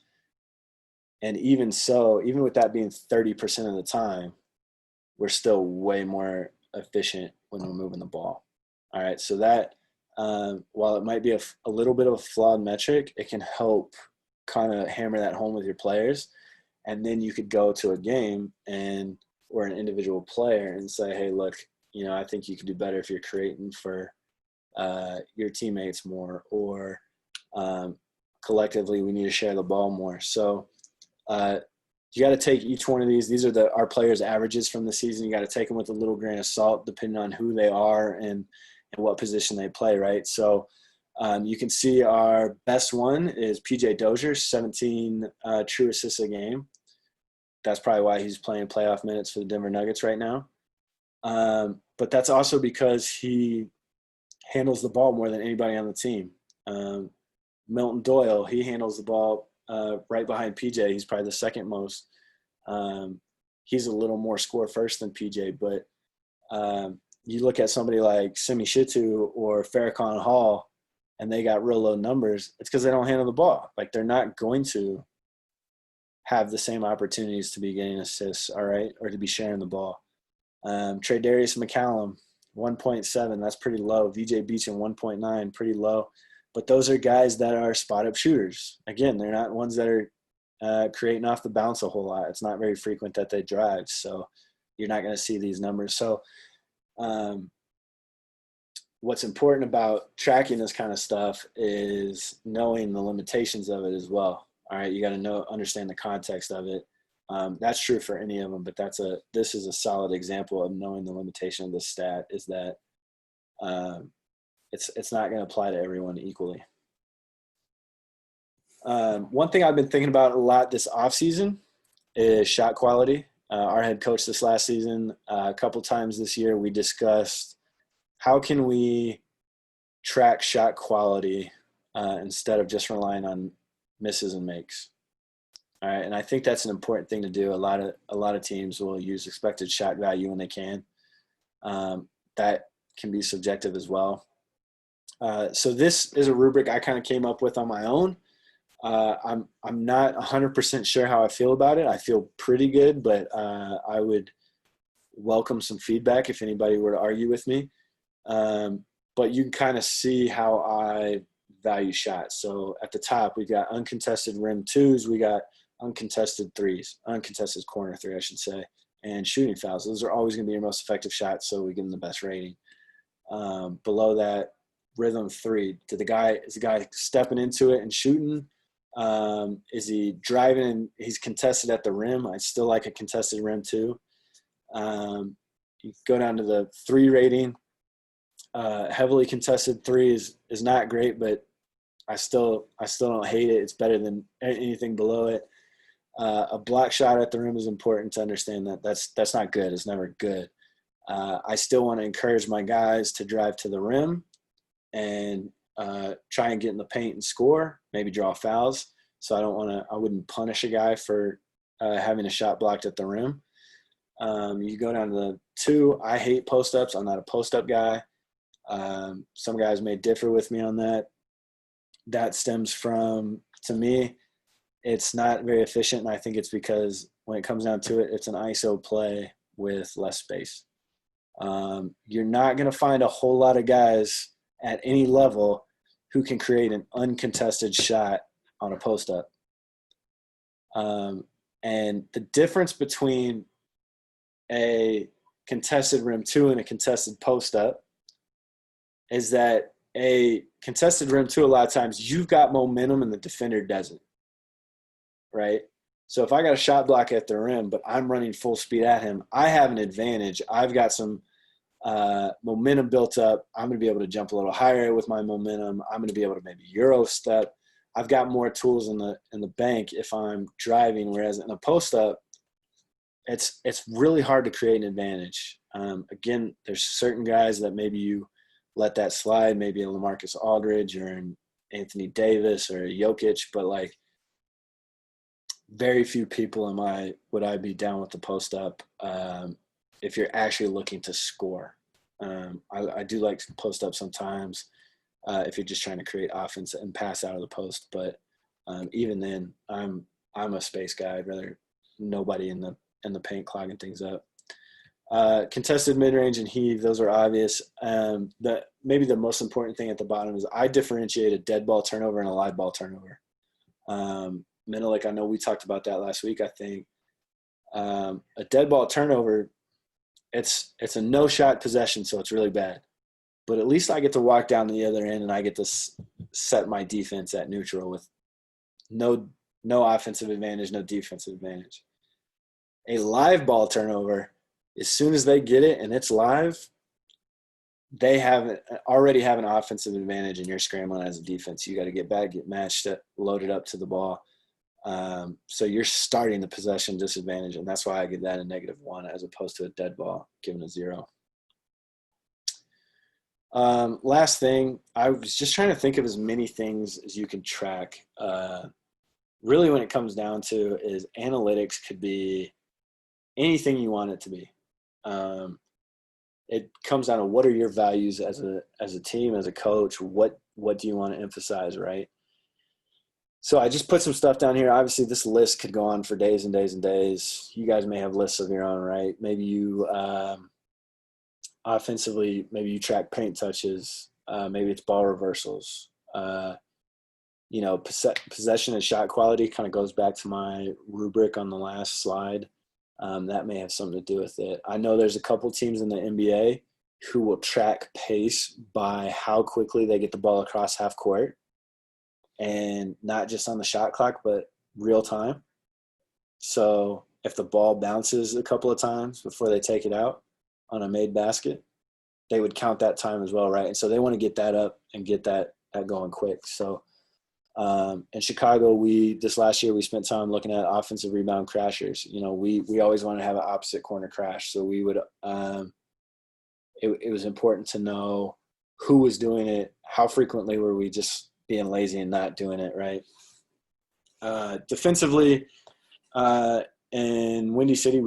And even so, even with that being 30% of the time, we're still way more efficient when we're moving the ball. All right. So that, while it might be a little bit of a flawed metric, it can help kind of hammer that home with your players. And then you could go to a game or an individual player and say, hey, look, I think you could do better if you're creating for your teammates more, or collectively we need to share the ball more. So you got to take each one of these. These are our players' averages from the season. You got to take them with a little grain of salt, depending on who they are and what position they play, right? So you can see our best one is PJ Dozier, 17 true assists a game. That's probably why he's playing playoff minutes for the Denver Nuggets right now. But that's also because he handles the ball more than anybody on the team. Milton Doyle, he handles the ball right behind PJ. He's probably the second most. He's a little more score first than PJ, but you look at somebody like Simi Shitu or Farrakhan Hall, and they got real low numbers. It's because they don't handle the ball. Like, they're not going to have the same opportunities to be getting assists, all right, or to be sharing the ball. Tre'Darius McCallum, 1.7, that's pretty low. VJ Beachin, 1.9, pretty low. But those are guys that are spot-up shooters. Again, they're not ones that are creating off the bounce a whole lot. It's not very frequent that they drive, so you're not going to see these numbers. So what's important about tracking this kind of stuff is knowing the limitations of it as well. All right, you got to understand the context of it. That's true for any of them, but this is a solid example of knowing the limitation of the stat, is that it's not going to apply to everyone equally. One thing I've been thinking about a lot this offseason is shot quality. Our head coach this last season, a couple times this year, we discussed how can we track shot quality instead of just relying on misses and makes. All right, and I think that's an important thing to do. A lot of teams will use expected shot value when they can. That can be subjective as well. So this is a rubric I kind of came up with on my own. I'm not 100% sure how I feel about it. I feel pretty good, but I would welcome some feedback if anybody were to argue with me. But you can kind of see how I value shots. So at the top, we got uncontested rim twos, we got uncontested threes, uncontested corner three, I should say, and shooting fouls. Those are always going to be your most effective shots, so we give them the best rating. Below that, rhythm 3. Is the guy stepping into it and shooting? Is he driving and he's contested at the rim? I still like a contested rim too. You go down to the 3 rating. Heavily contested 3 is not great, but I still don't hate it. It's better than anything below it. A block shot at the rim is important to understand that that's not good. It's never good. I still want to encourage my guys to drive to the rim and try and get in the paint and score, maybe draw fouls. So I wouldn't punish a guy for having a shot blocked at the rim. You go down to the 2. I hate post-ups. I'm not a post-up guy. Some guys may differ with me on that. That stems from, to me, it's not very efficient, and I think it's because when it comes down to it, it's an ISO play with less space. You're not going to find a whole lot of guys at any level who can create an uncontested shot on a post-up. And the difference between a contested rim 2 and a contested post-up is that a contested rim 2, a lot of times you've got momentum and the defender doesn't, right? So if I got a shot block at the rim, but I'm running full speed at him, I have an advantage. I've got some momentum built up. I'm going to be able to jump a little higher with my momentum. I'm going to be able to maybe Euro step. I've got more tools in the bank if I'm driving, whereas in a post-up, it's really hard to create an advantage. Again, there's certain guys that maybe you let that slide, maybe a LaMarcus Aldridge or an Anthony Davis or a Jokic, but like very few people would I be down with the post-up if you're actually looking to score. I do like post-up sometimes if you're just trying to create offense and pass out of the post, but even then, I'm a space guy. I'd rather nobody in the paint clogging things up. Contested mid-range and heave, those are obvious. Maybe the most important thing at the bottom is I differentiate a dead ball turnover and a live ball turnover. Menelik, I know we talked about that last week, I think. A dead ball turnover, it's a no-shot possession, so it's really bad. But at least I get to walk down to the other end and I get to set my defense at neutral with no offensive advantage, no defensive advantage. A live ball turnover, as soon as they get it and it's live, they already have an offensive advantage and you're scrambling as a defense. You got to get back, get matched up, loaded up to the ball. So you're starting the possession disadvantage, and that's why I give that a -1 as opposed to a dead ball given a 0. Last thing, I was just trying to think of as many things as you can track. Really when it comes down to is analytics could be anything you want it to be. It comes down to what are your values as a team, as a coach, what do you want to emphasize, right? So I just put some stuff down here. Obviously this list could go on for days and days and days. You guys may have lists of your own, right? Maybe you offensively, maybe you track paint touches, maybe it's ball reversals. Possession and shot quality kind of goes back to my rubric on the last slide. That may have something to do with it. I know there's a couple teams in the NBA who will track pace by how quickly they get the ball across half court, and not just on the shot clock, but real time. So if the ball bounces a couple of times before they take it out on a made basket, they would count that time as well, right? And so they want to get that up and get that going quick. So in Chicago, this last year we spent time looking at offensive rebound crashers. We always want to have an opposite corner crash. So we would it was important to know who was doing it, how frequently were we just being lazy and not doing it, right? Defensively, in Windy City,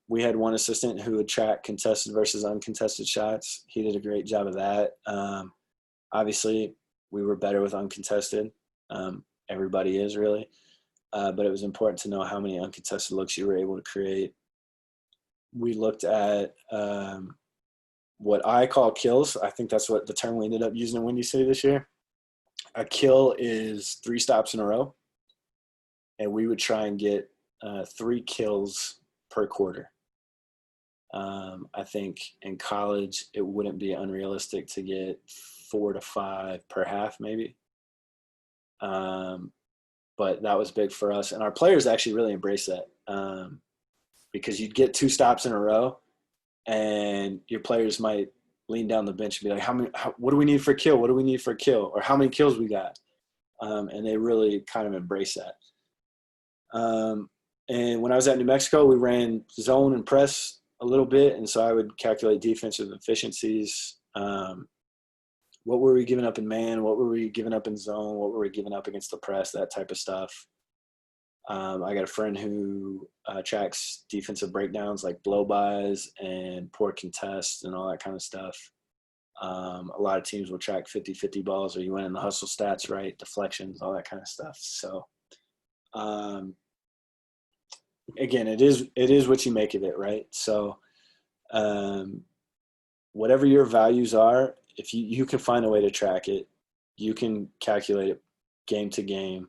we had one assistant who would track contested versus uncontested shots. He did a great job of that. Obviously, we were better with uncontested. Everybody is really. But it was important to know how many uncontested looks you were able to create. We looked at what I call kills. I think that's what the term we ended up using in Windy City this year. A kill is 3 stops in a row. And we would try and get 3 kills per quarter. I think in college it wouldn't be unrealistic to get 4 to 5 per half, maybe. But that was big for us, and our players actually really embraced that, because you'd get 2 stops in a row, and your players might lean down the bench and be like, what do we need for a kill? What do we need for a kill? Or how many kills we got? And they really kind of embrace that. And when I was at New Mexico, we ran zone and press a little bit, and so I would calculate defensive efficiencies. What were we giving up in man? What were we giving up in zone? What were we giving up against the press? That type of stuff. I got a friend who tracks defensive breakdowns like blow-bys and poor contests and all that kind of stuff. A lot of teams will track 50-50 balls, or you went in the hustle stats, right? Deflections, all that kind of stuff. So, again, it is what you make of it, right? So, whatever your values are, if you can find a way to track it, you can calculate it game to game.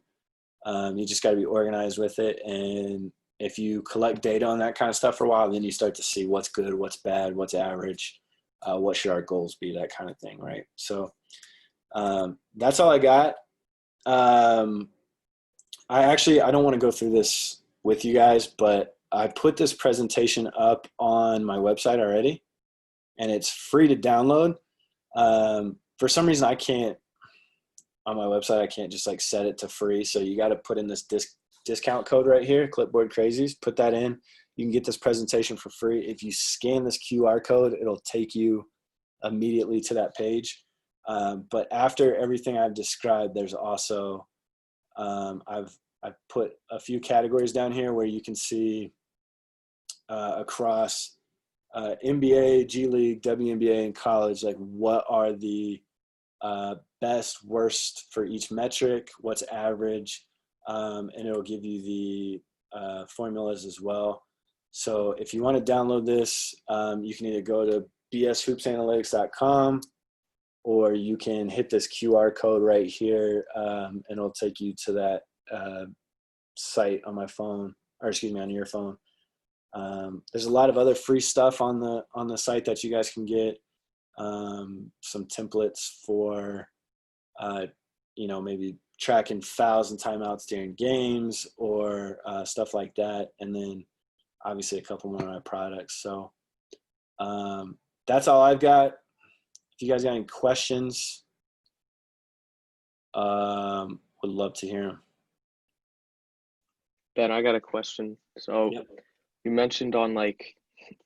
You just got to be organized with it. And if you collect data on that kind of stuff for a while, then you start to see what's good, what's bad, what's average, what should our goals be, that kind of thing, right? So that's all I got. I don't want to go through this with you guys, but I put this presentation up on my website already, and it's free to download. For some reason, I can't, on my website, I can't just like set it to free. So you got to put in this discount code right here, Clipboard Crazies. Put that in. You can get this presentation for free. If you scan this QR code, it'll take you immediately to that page. But after everything I've described, there's also, I've put a few categories down here where you can see across NBA, G League, WNBA, and college, like what are the best, worst for each metric, what's average, and it'll give you the formulas as well. So if you want to download this, you can either go to bshoopsanalytics.com, or you can hit this QR code right here, and it'll take you to that site on my phone, or excuse me, on your phone. There's a lot of other free stuff on the site that you guys can get. Some templates for, maybe tracking fouls and timeouts during games, or stuff like that. And then obviously a couple more of my products. So that's all I've got. If you guys got any questions, would love to hear them. Ben, I got a question. So Yep. You mentioned on like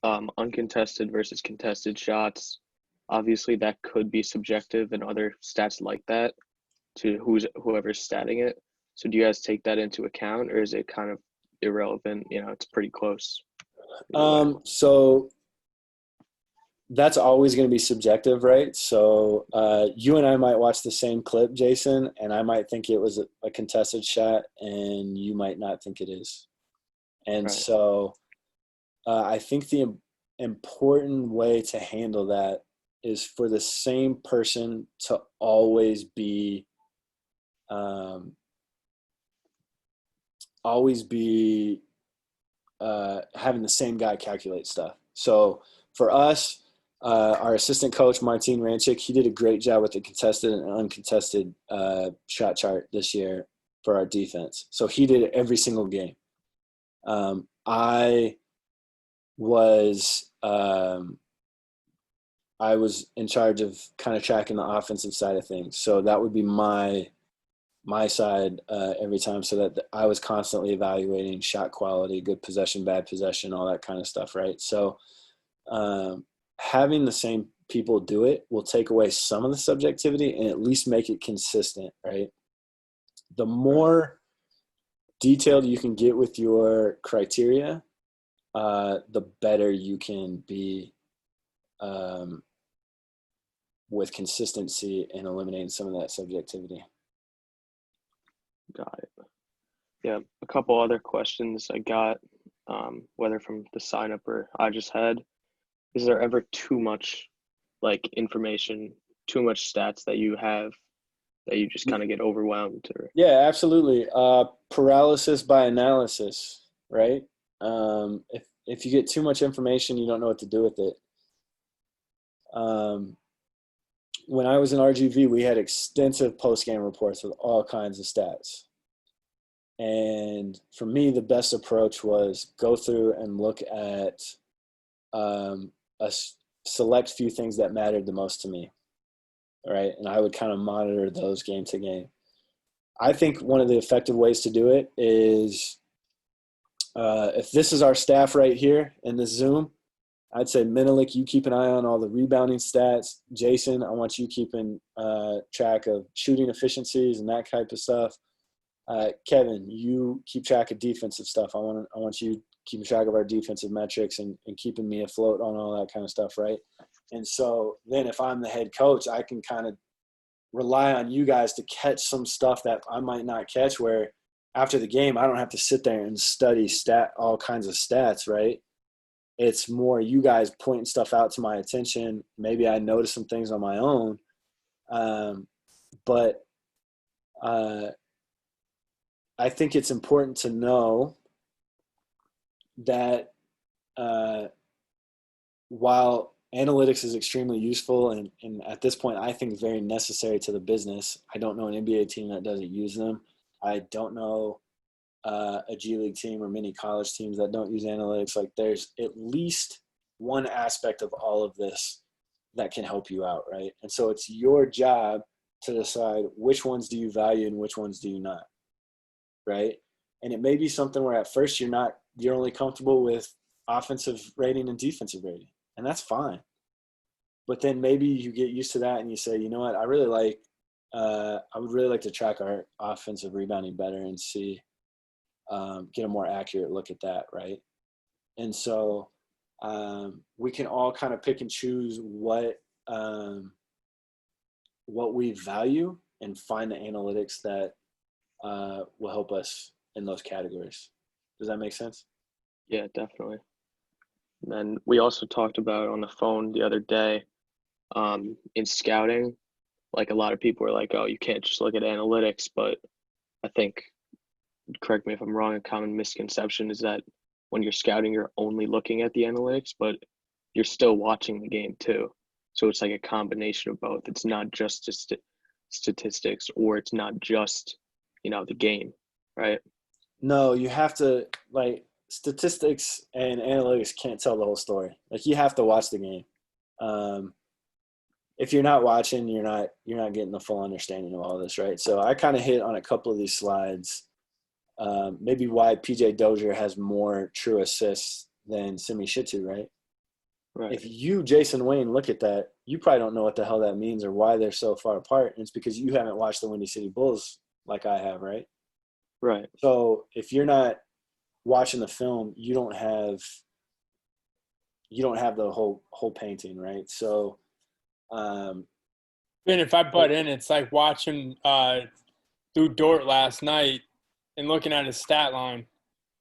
uncontested versus contested shots. Obviously, that could be subjective, and other stats like that to whoever's statting it. So do you guys take that into account, or is it kind of irrelevant? It's pretty close. So that's always going to be subjective, right? So you and I might watch the same clip, Jason, and I might think it was a contested shot, and you might not think it is. And Right. So I think the important way to handle that is for the same person to always be having the same guy calculate stuff. So for us, our assistant coach, Martin Ranchik, he did a great job with the contested and uncontested shot chart this year for our defense. So he did it every single game. I was in charge of kind of tracking the offensive side of things. So that would be my side every time, so that I was constantly evaluating shot quality, good possession, bad possession, all that kind of stuff, right? So having the same people do it will take away some of the subjectivity and at least make it consistent, right? The more detailed you can get with your criteria, the better you can be with consistency and eliminating some of that subjectivity. Got it. Yeah, a couple other questions I got, whether from the sign up or I just had. Is there ever too much information, too much stats that you have that you just kind of get overwhelmed? Or Yeah, absolutely. Paralysis by analysis, right? if you get too much information, you don't know what to do with it. When I was in RGV, we had extensive post-game reports with all kinds of stats. And for me, the best approach was go through and look at a select few things that mattered the most to me, right? And I would kind of monitor those game to game. I think one of the effective ways to do it is if this is our staff right here in this Zoom, I'd say, Menelik, you keep an eye on all the rebounding stats. Jason, I want you keeping track of shooting efficiencies and that type of stuff. Kevin, you keep track of defensive stuff. I want you keeping track of our defensive metrics and keeping me afloat on all that kind of stuff, right? And so then if I'm the head coach, I can kind of rely on you guys to catch some stuff that I might not catch, where after the game I don't have to sit there and study all kinds of stats, right? It's more you guys pointing stuff out to my attention. Maybe I notice some things on my own. But I think it's important to know that while analytics is extremely useful and at this point I think very necessary to the business, I don't know an NBA team that doesn't use them. I don't know a G League team or many college teams that don't use analytics. Like, there's at least one aspect of all of this that can help you out, right? And so it's your job to decide which ones do you value and which ones do you not, right? And it may be something where at first you're only comfortable with offensive rating and defensive rating, and that's fine. But then maybe you get used to that and you say, you know what, I would really like to track our offensive rebounding better and see, get a more accurate look at that, right? And so we can all kind of pick and choose what we value and find the analytics that will help us in those categories. Does that make sense? Yeah, definitely. And then we also talked about on the phone the other day, in scouting, like a lot of people are like, oh, you can't just look at analytics, but I think, correct me if I'm wrong, a common misconception is that when you're scouting, you're only looking at the analytics, but you're still watching the game too. So it's like a combination of both. It's not just statistics, or it's not just, the game, right? No, you have to, like, statistics and analytics can't tell the whole story. Like, you have to watch the game. If you're not watching, you're not getting the full understanding of all this, right? So I kind of hit on a couple of these slides, maybe why PJ Dozier has more true assists than Simi Shitu, right? Right. If you, Jason Wain, look at that, you probably don't know what the hell that means or why they're so far apart. And it's because you haven't watched the Windy City Bulls like I have, right? Right. So if you're not watching the film, you don't have the whole painting, right? So And if I butt in, it's like watching Lou Dort last night and looking at his stat line.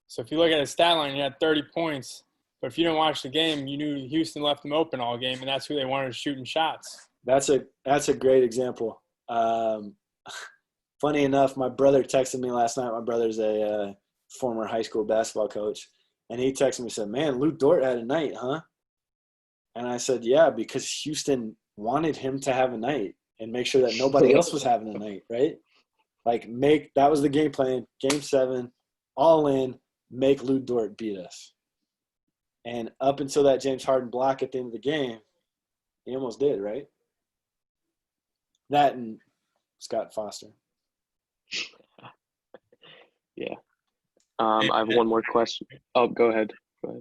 So if you look at his stat line, he had 30 points. But if you didn't watch the game, you knew Houston left him open all game, and that's who they wanted shooting shots. That's a great example. Funny enough, my brother texted me last night. My brother's a former high school basketball coach, and he texted me and said, man, Lou Dort had a night, huh? And I said, yeah, because Houston wanted him to have a night and make sure that nobody else was having a night, right? Like, that was the game plan. Game 7, all in, make Lou Dort beat us. And up until that James Harden block at the end of the game, he almost did, right? That and Scott Foster. Yeah. I have one more question. Oh, go ahead.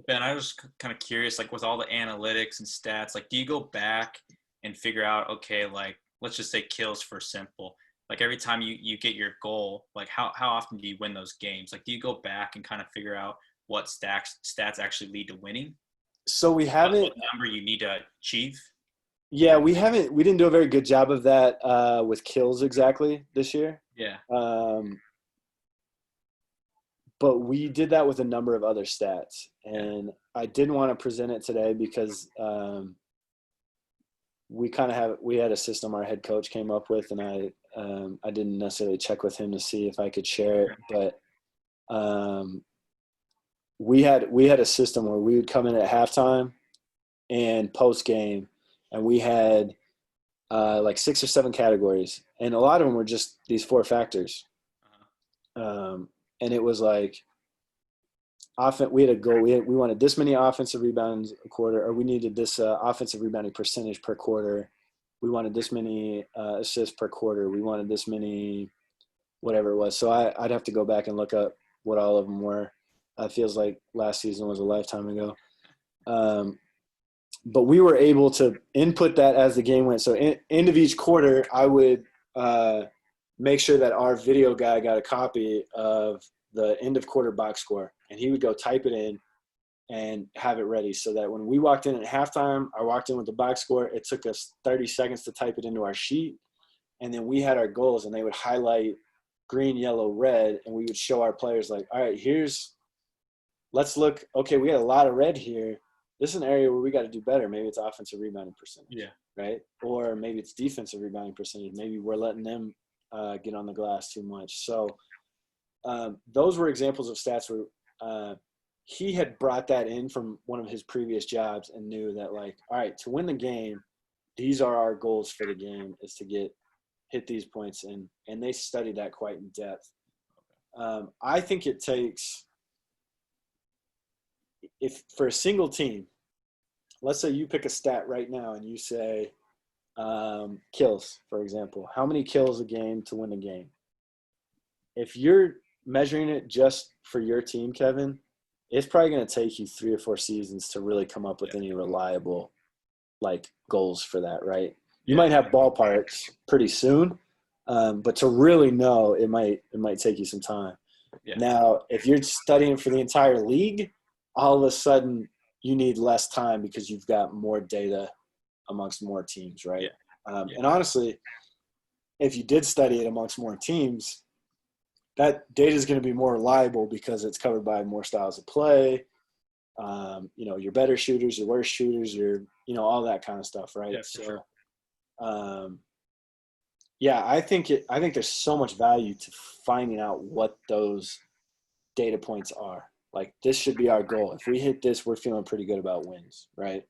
Ben, I was kind of curious, like, with all the analytics and stats, like, do you go back and figure out, okay, like, let's just say kills for simple. Like, every time you get your goal, like, how often do you win those games? Like, do you go back and kind of figure out what stats actually lead to winning? So we haven't – what number you need to achieve? Yeah, we didn't do a very good job of that with kills exactly this year. Yeah. But we did that with a number of other stats. And I didn't want to present it today because we had a system our head coach came up with, and I didn't necessarily check with him to see if I could share it. But we had a system where we would come in at halftime and post game, and we had like 6 or 7 categories, and a lot of them were just these 4 factors. And it was like, we had a goal. We wanted this many offensive rebounds a quarter, or we needed this offensive rebounding percentage per quarter. We wanted this many assists per quarter. We wanted this many, whatever it was. So I'd have to go back and look up what all of them were. It feels like last season was a lifetime ago. But we were able to input that as the game went. So end of each quarter, I would make sure that our video guy got a copy of the end of quarter box score, and he would go type it in and have it ready so that when we walked in at halftime, I walked in with the box score. It took us 30 seconds to type it into our sheet, and then we had our goals, and they would highlight green, yellow, red, and we would show our players like, all right, let's look. Okay, we had a lot of red here. This is an area where we got to do better. Maybe it's offensive rebounding percentage, right? Or maybe it's defensive rebounding percentage. Maybe we're letting them get on the glass too much. So those were examples of stats where he had brought that in from one of his previous jobs and knew that, like, all right, to win the game, these are our goals for the game, is to hit these points. And they studied that quite in depth. I think it takes, if for a single team, let's say you pick a stat right now and you say kills, for example, how many kills a game to win a game? If you're measuring it just for your team, Kevin, it's probably going to take you 3 or 4 seasons to really come up with any reliable like goals for that, right? You might have ballparks pretty soon, but to really know, it might take you some time. Now, if you're studying for the entire league, all of a sudden you need less time because you've got more data amongst more teams, right? And honestly, if you did study it amongst more teams, that data is going to be more reliable because it's covered by more styles of play. Your better shooters, your worst shooters, all that kind of stuff, right? I think there's so much value to finding out what those data points are. Like, this should be our goal. If we hit this, we're feeling pretty good about wins, right?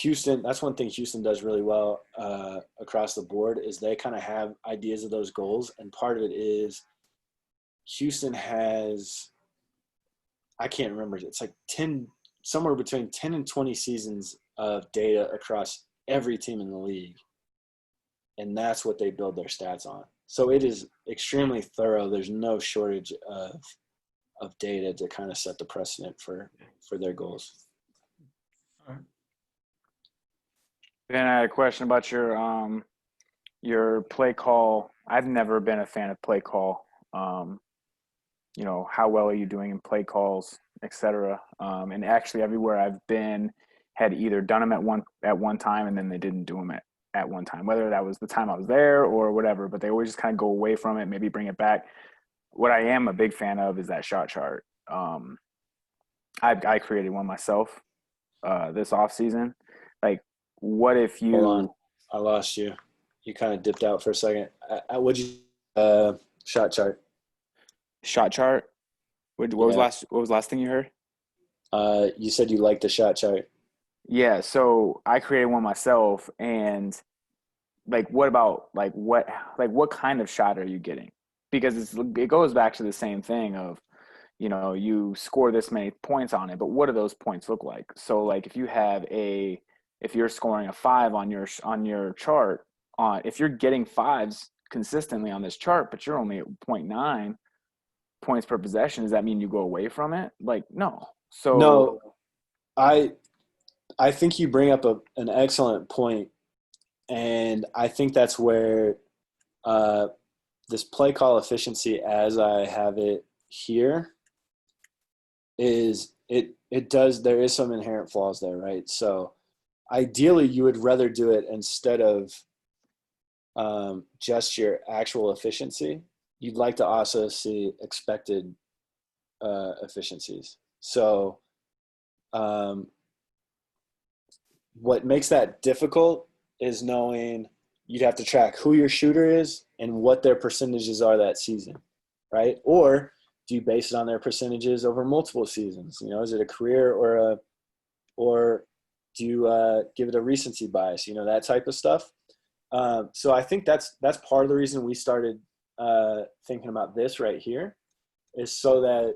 Houston, that's one thing Houston does really well across the board, is they kind of have ideas of those goals. And part of it is Houston has, I can't remember, it's like somewhere between 10 and 20 seasons of data across every team in the league. And that's what they build their stats on. So it is extremely thorough. There's no shortage of data to kind of set the precedent for their goals. All right. Ben, I had a question about your play call. I've never been a fan of play call. How well are you doing in play calls, et cetera? And actually everywhere I've been had either done them at one time and then they didn't do them at one time, whether that was the time I was there or whatever, but they always just kind of go away from it, maybe bring it back. What I am a big fan of is that shot chart. I created one myself this off season. Like, what if you? Hold on, I lost you. You kind of dipped out for a second. What'd you shot chart? Shot chart. What was last thing you heard? You said you liked the shot chart. Yeah, so I created one myself, and like, what about what kind of shot are you getting? Because it goes back to the same thing of, you score this many points on it, but what do those points look like? So like, if you're scoring a 5 on your chart, if you're getting 5s consistently on this chart, but you're only at 0.9 points per possession, does that mean you go away from it? Like, no. So no, I think you bring up an excellent point, and I think that's where this play call efficiency, as I have it here, is there is some inherent flaws there, right? So ideally you would rather do it instead of just your actual efficiency. You'd like to also see expected efficiencies. So what makes that difficult is knowing you'd have to track who your shooter is and what their percentages are that season, right? Or do you base it on their percentages over multiple seasons? You know, is it a career or do you give it a recency bias? You know, that type of stuff. So I think that's part of the reason we started thinking about this right here, is so that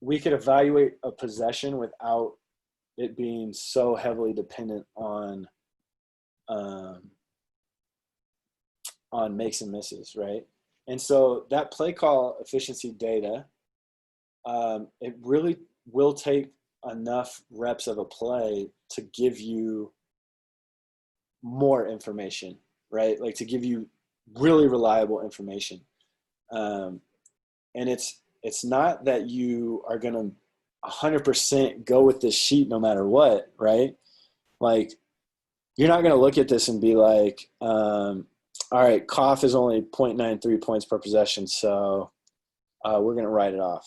we could evaluate a possession without it being so heavily dependent on makes and misses, right? And so that play call efficiency data, it really will take enough reps of a play to give you more information, right? Like to give you really reliable information. And it's not that you are going to 100% go with this sheet no matter what, right? Like you're not going to look at this and be like, all right, Koff is only 0.93 points per possession, so we're going to write it off.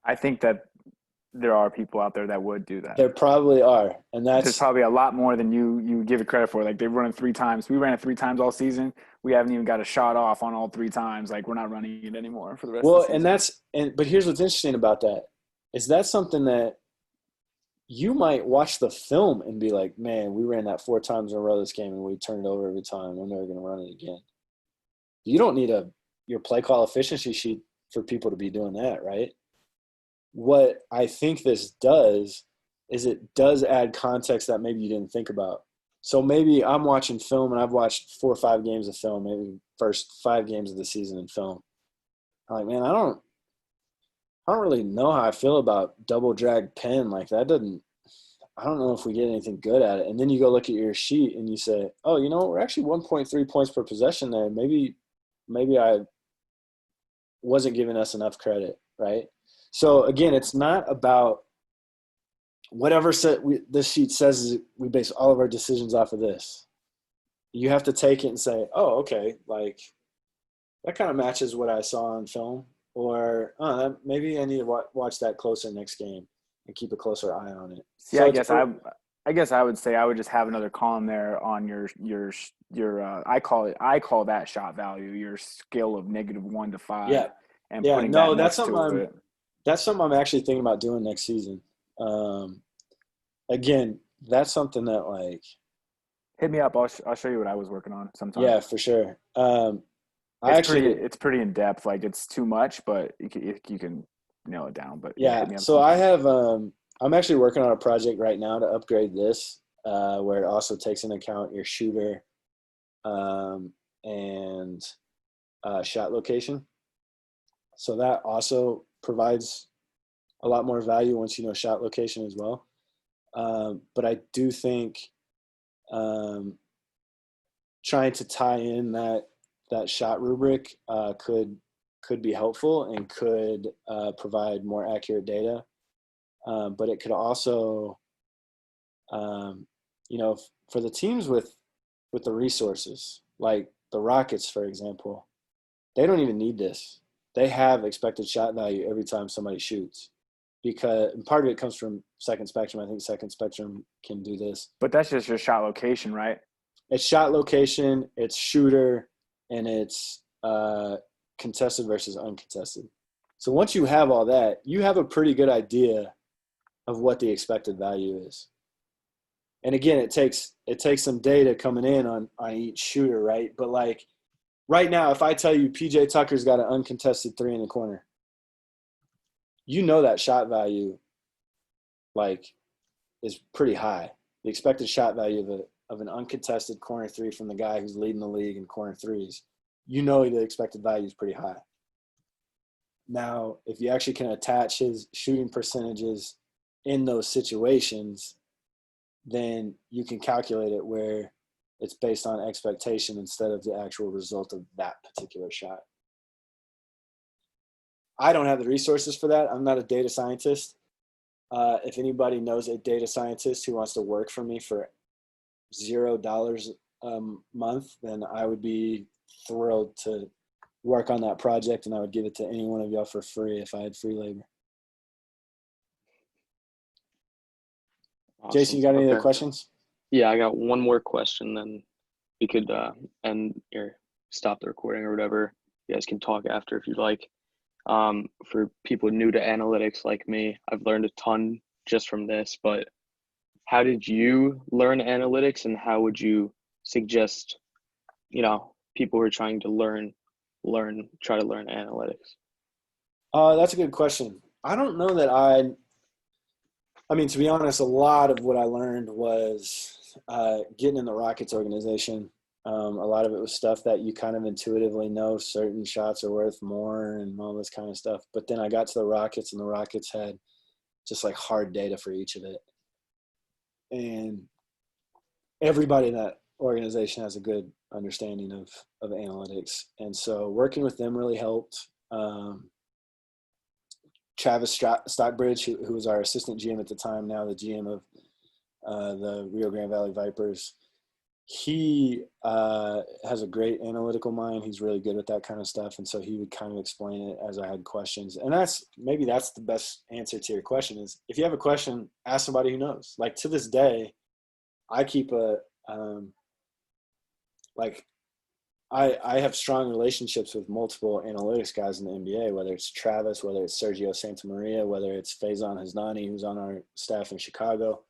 I think that there are people out there that would do that. There probably are, and There's probably a lot more than you give it credit for. Like they've run it 3 times. We ran it 3 times all season. We haven't even got a shot off on all 3 times. Like we're not running it anymore for the rest of the season. But here's what's interesting about that is that's something that you might watch the film and be like, man, we ran that 4 times in a row this game and we turned it over every time. We're never going to run it again. You don't need your play call efficiency sheet for people to be doing that, right? What I think this does is it does add context that maybe you didn't think about. So maybe I'm watching film and I've watched 4 or 5 games of film, maybe first 5 games of the season in film. I'm like, man, I don't really know how I feel about double drag pen. Like that I don't know if we get anything good at it. And then you go look at your sheet and you say, oh, you know, we're actually 1.3 points per possession there. Maybe I wasn't giving us enough credit, right? So again, it's not about whatever this sheet says is we base all of our decisions off of this. You have to take it and say, oh, okay, like that kind of matches what I saw on film, or maybe I need to watch that closer next game and keep a closer eye on it. Yeah, so I guess I would say I would just have another column there on your I call that shot value, your scale of -1 to 5. Yeah. And putting that next to it. That's something I'm actually thinking about doing next season. Again, that's something that like hit me up. I'll show you what I was working on sometime. Yeah, for sure. It's pretty in depth. Like it's too much, but you can nail it down. But yeah, so I have I'm actually working on a project right now to upgrade this, where it also takes into account your shooter and shot location. So that also provides a lot more value once you know shot location as well. But I do think trying to tie in that shot rubric could be helpful and could provide more accurate data. But it could also, for the teams with the resources, like the Rockets, for example, they don't even need this. They have expected shot value every time somebody shoots, because part of it comes from Second Spectrum. I think Second Spectrum can do this. But that's just your shot location, right? It's shot location, it's shooter, and it's contested versus uncontested. So once you have all that, you have a pretty good idea of what the expected value is. And again, it takes some data coming in on each shooter, right? But like right now, if I tell you PJ Tucker's got an uncontested 3 in the corner, you know that shot value like is pretty high. The expected shot value of an uncontested corner 3 from the guy who's leading the league in corner 3s, you know the expected value is pretty high. Now, if you actually can attach his shooting percentages in those situations, then you can calculate it where it's based on expectation instead of the actual result of that particular shot. I don't have the resources for that. I'm not a data scientist. If anybody knows a data scientist who wants to work for me for $0 a month, then I would be thrilled to work on that project, and I would give it to any one of y'all for free if I had free labor. Awesome. Jason, you got any other questions? Yeah, I got one more question, then we could stop the recording or whatever. You guys can talk after if you'd like. For people new to analytics like me, I've learned a ton just from this, but how did you learn analytics, and how would you suggest, people who are trying to try to learn analytics? That's a good question. I don't know that I mean, to be honest, a lot of what I learned was getting in the Rockets organization. A lot of it was stuff that you kind of intuitively know certain shots are worth more and all this kind of stuff. But then I got to the Rockets, and the Rockets had just like hard data for each of it. And everybody in that organization has a good understanding of analytics. And so working with them really helped. Travis Stockbridge, who was our assistant GM at the time, now the GM of the Rio Grande Valley Vipers, he has a great analytical mind. He's really good at that kind of stuff. And so he would kind of explain it as I had questions. And that's the best answer to your question is, if you have a question, ask somebody who knows. Like, to this day, I keep I have strong relationships with multiple analytics guys in the NBA, whether it's Travis, whether it's Sergio Santamaria, whether it's Faison Hazdani, who's on our staff in Chicago.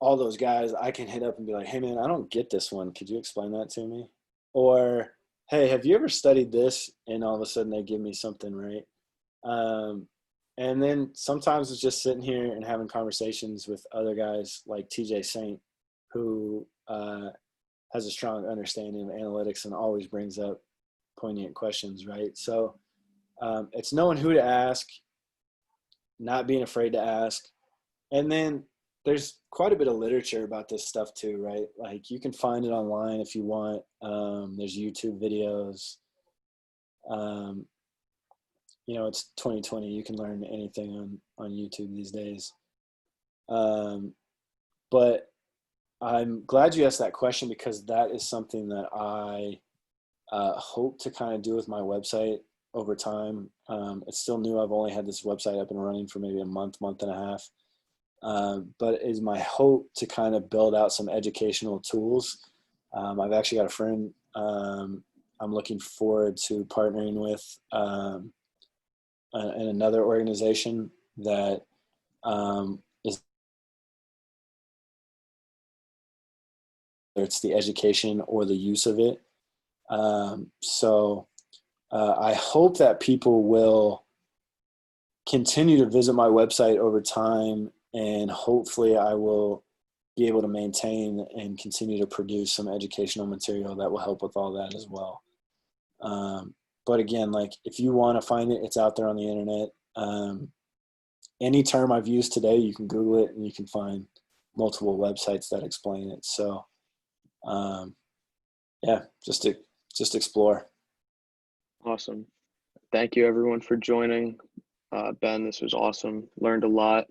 All those guys I can hit up and be like, hey, man, I don't get this one. Could you explain that to me? Or, hey, have you ever studied this? And all of a sudden they give me something, right? And then sometimes it's just sitting here and having conversations with other guys like TJ Saint, who has a strong understanding of analytics and always brings up poignant questions, right? So it's knowing who to ask, not being afraid to ask. And then there's quite a bit of literature about this stuff too, right? Like, you can find it online if you want. There's YouTube videos. It's 2020. You can learn anything on YouTube these days. But I'm glad you asked that question, because that is something that I hope to kind of do with my website over time. It's still new. I've only had this website up and running for maybe a month and a half. But it is my hope to kind of build out some educational tools. I've actually got a friend I'm looking forward to partnering with in another organization that is, whether it's the education or the use of it. So I hope that people will continue to visit my website over time, and hopefully I will be able to maintain and continue to produce some educational material that will help with all that as well. But again, like, if you want to find it, it's out there on the internet. Any term I've used today, you can Google it and you can find multiple websites that explain it. So just explore. Awesome. Thank you everyone for joining. Ben, this was awesome. Learned a lot.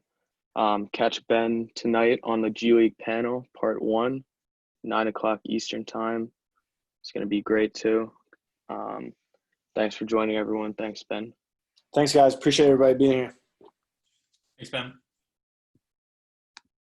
Catch Ben tonight on the G League panel, part 1, 9:00 Eastern time. It's going to be great too. Thanks for joining, everyone. Thanks, Ben. Thanks, guys. Appreciate everybody being here. Thanks, Ben.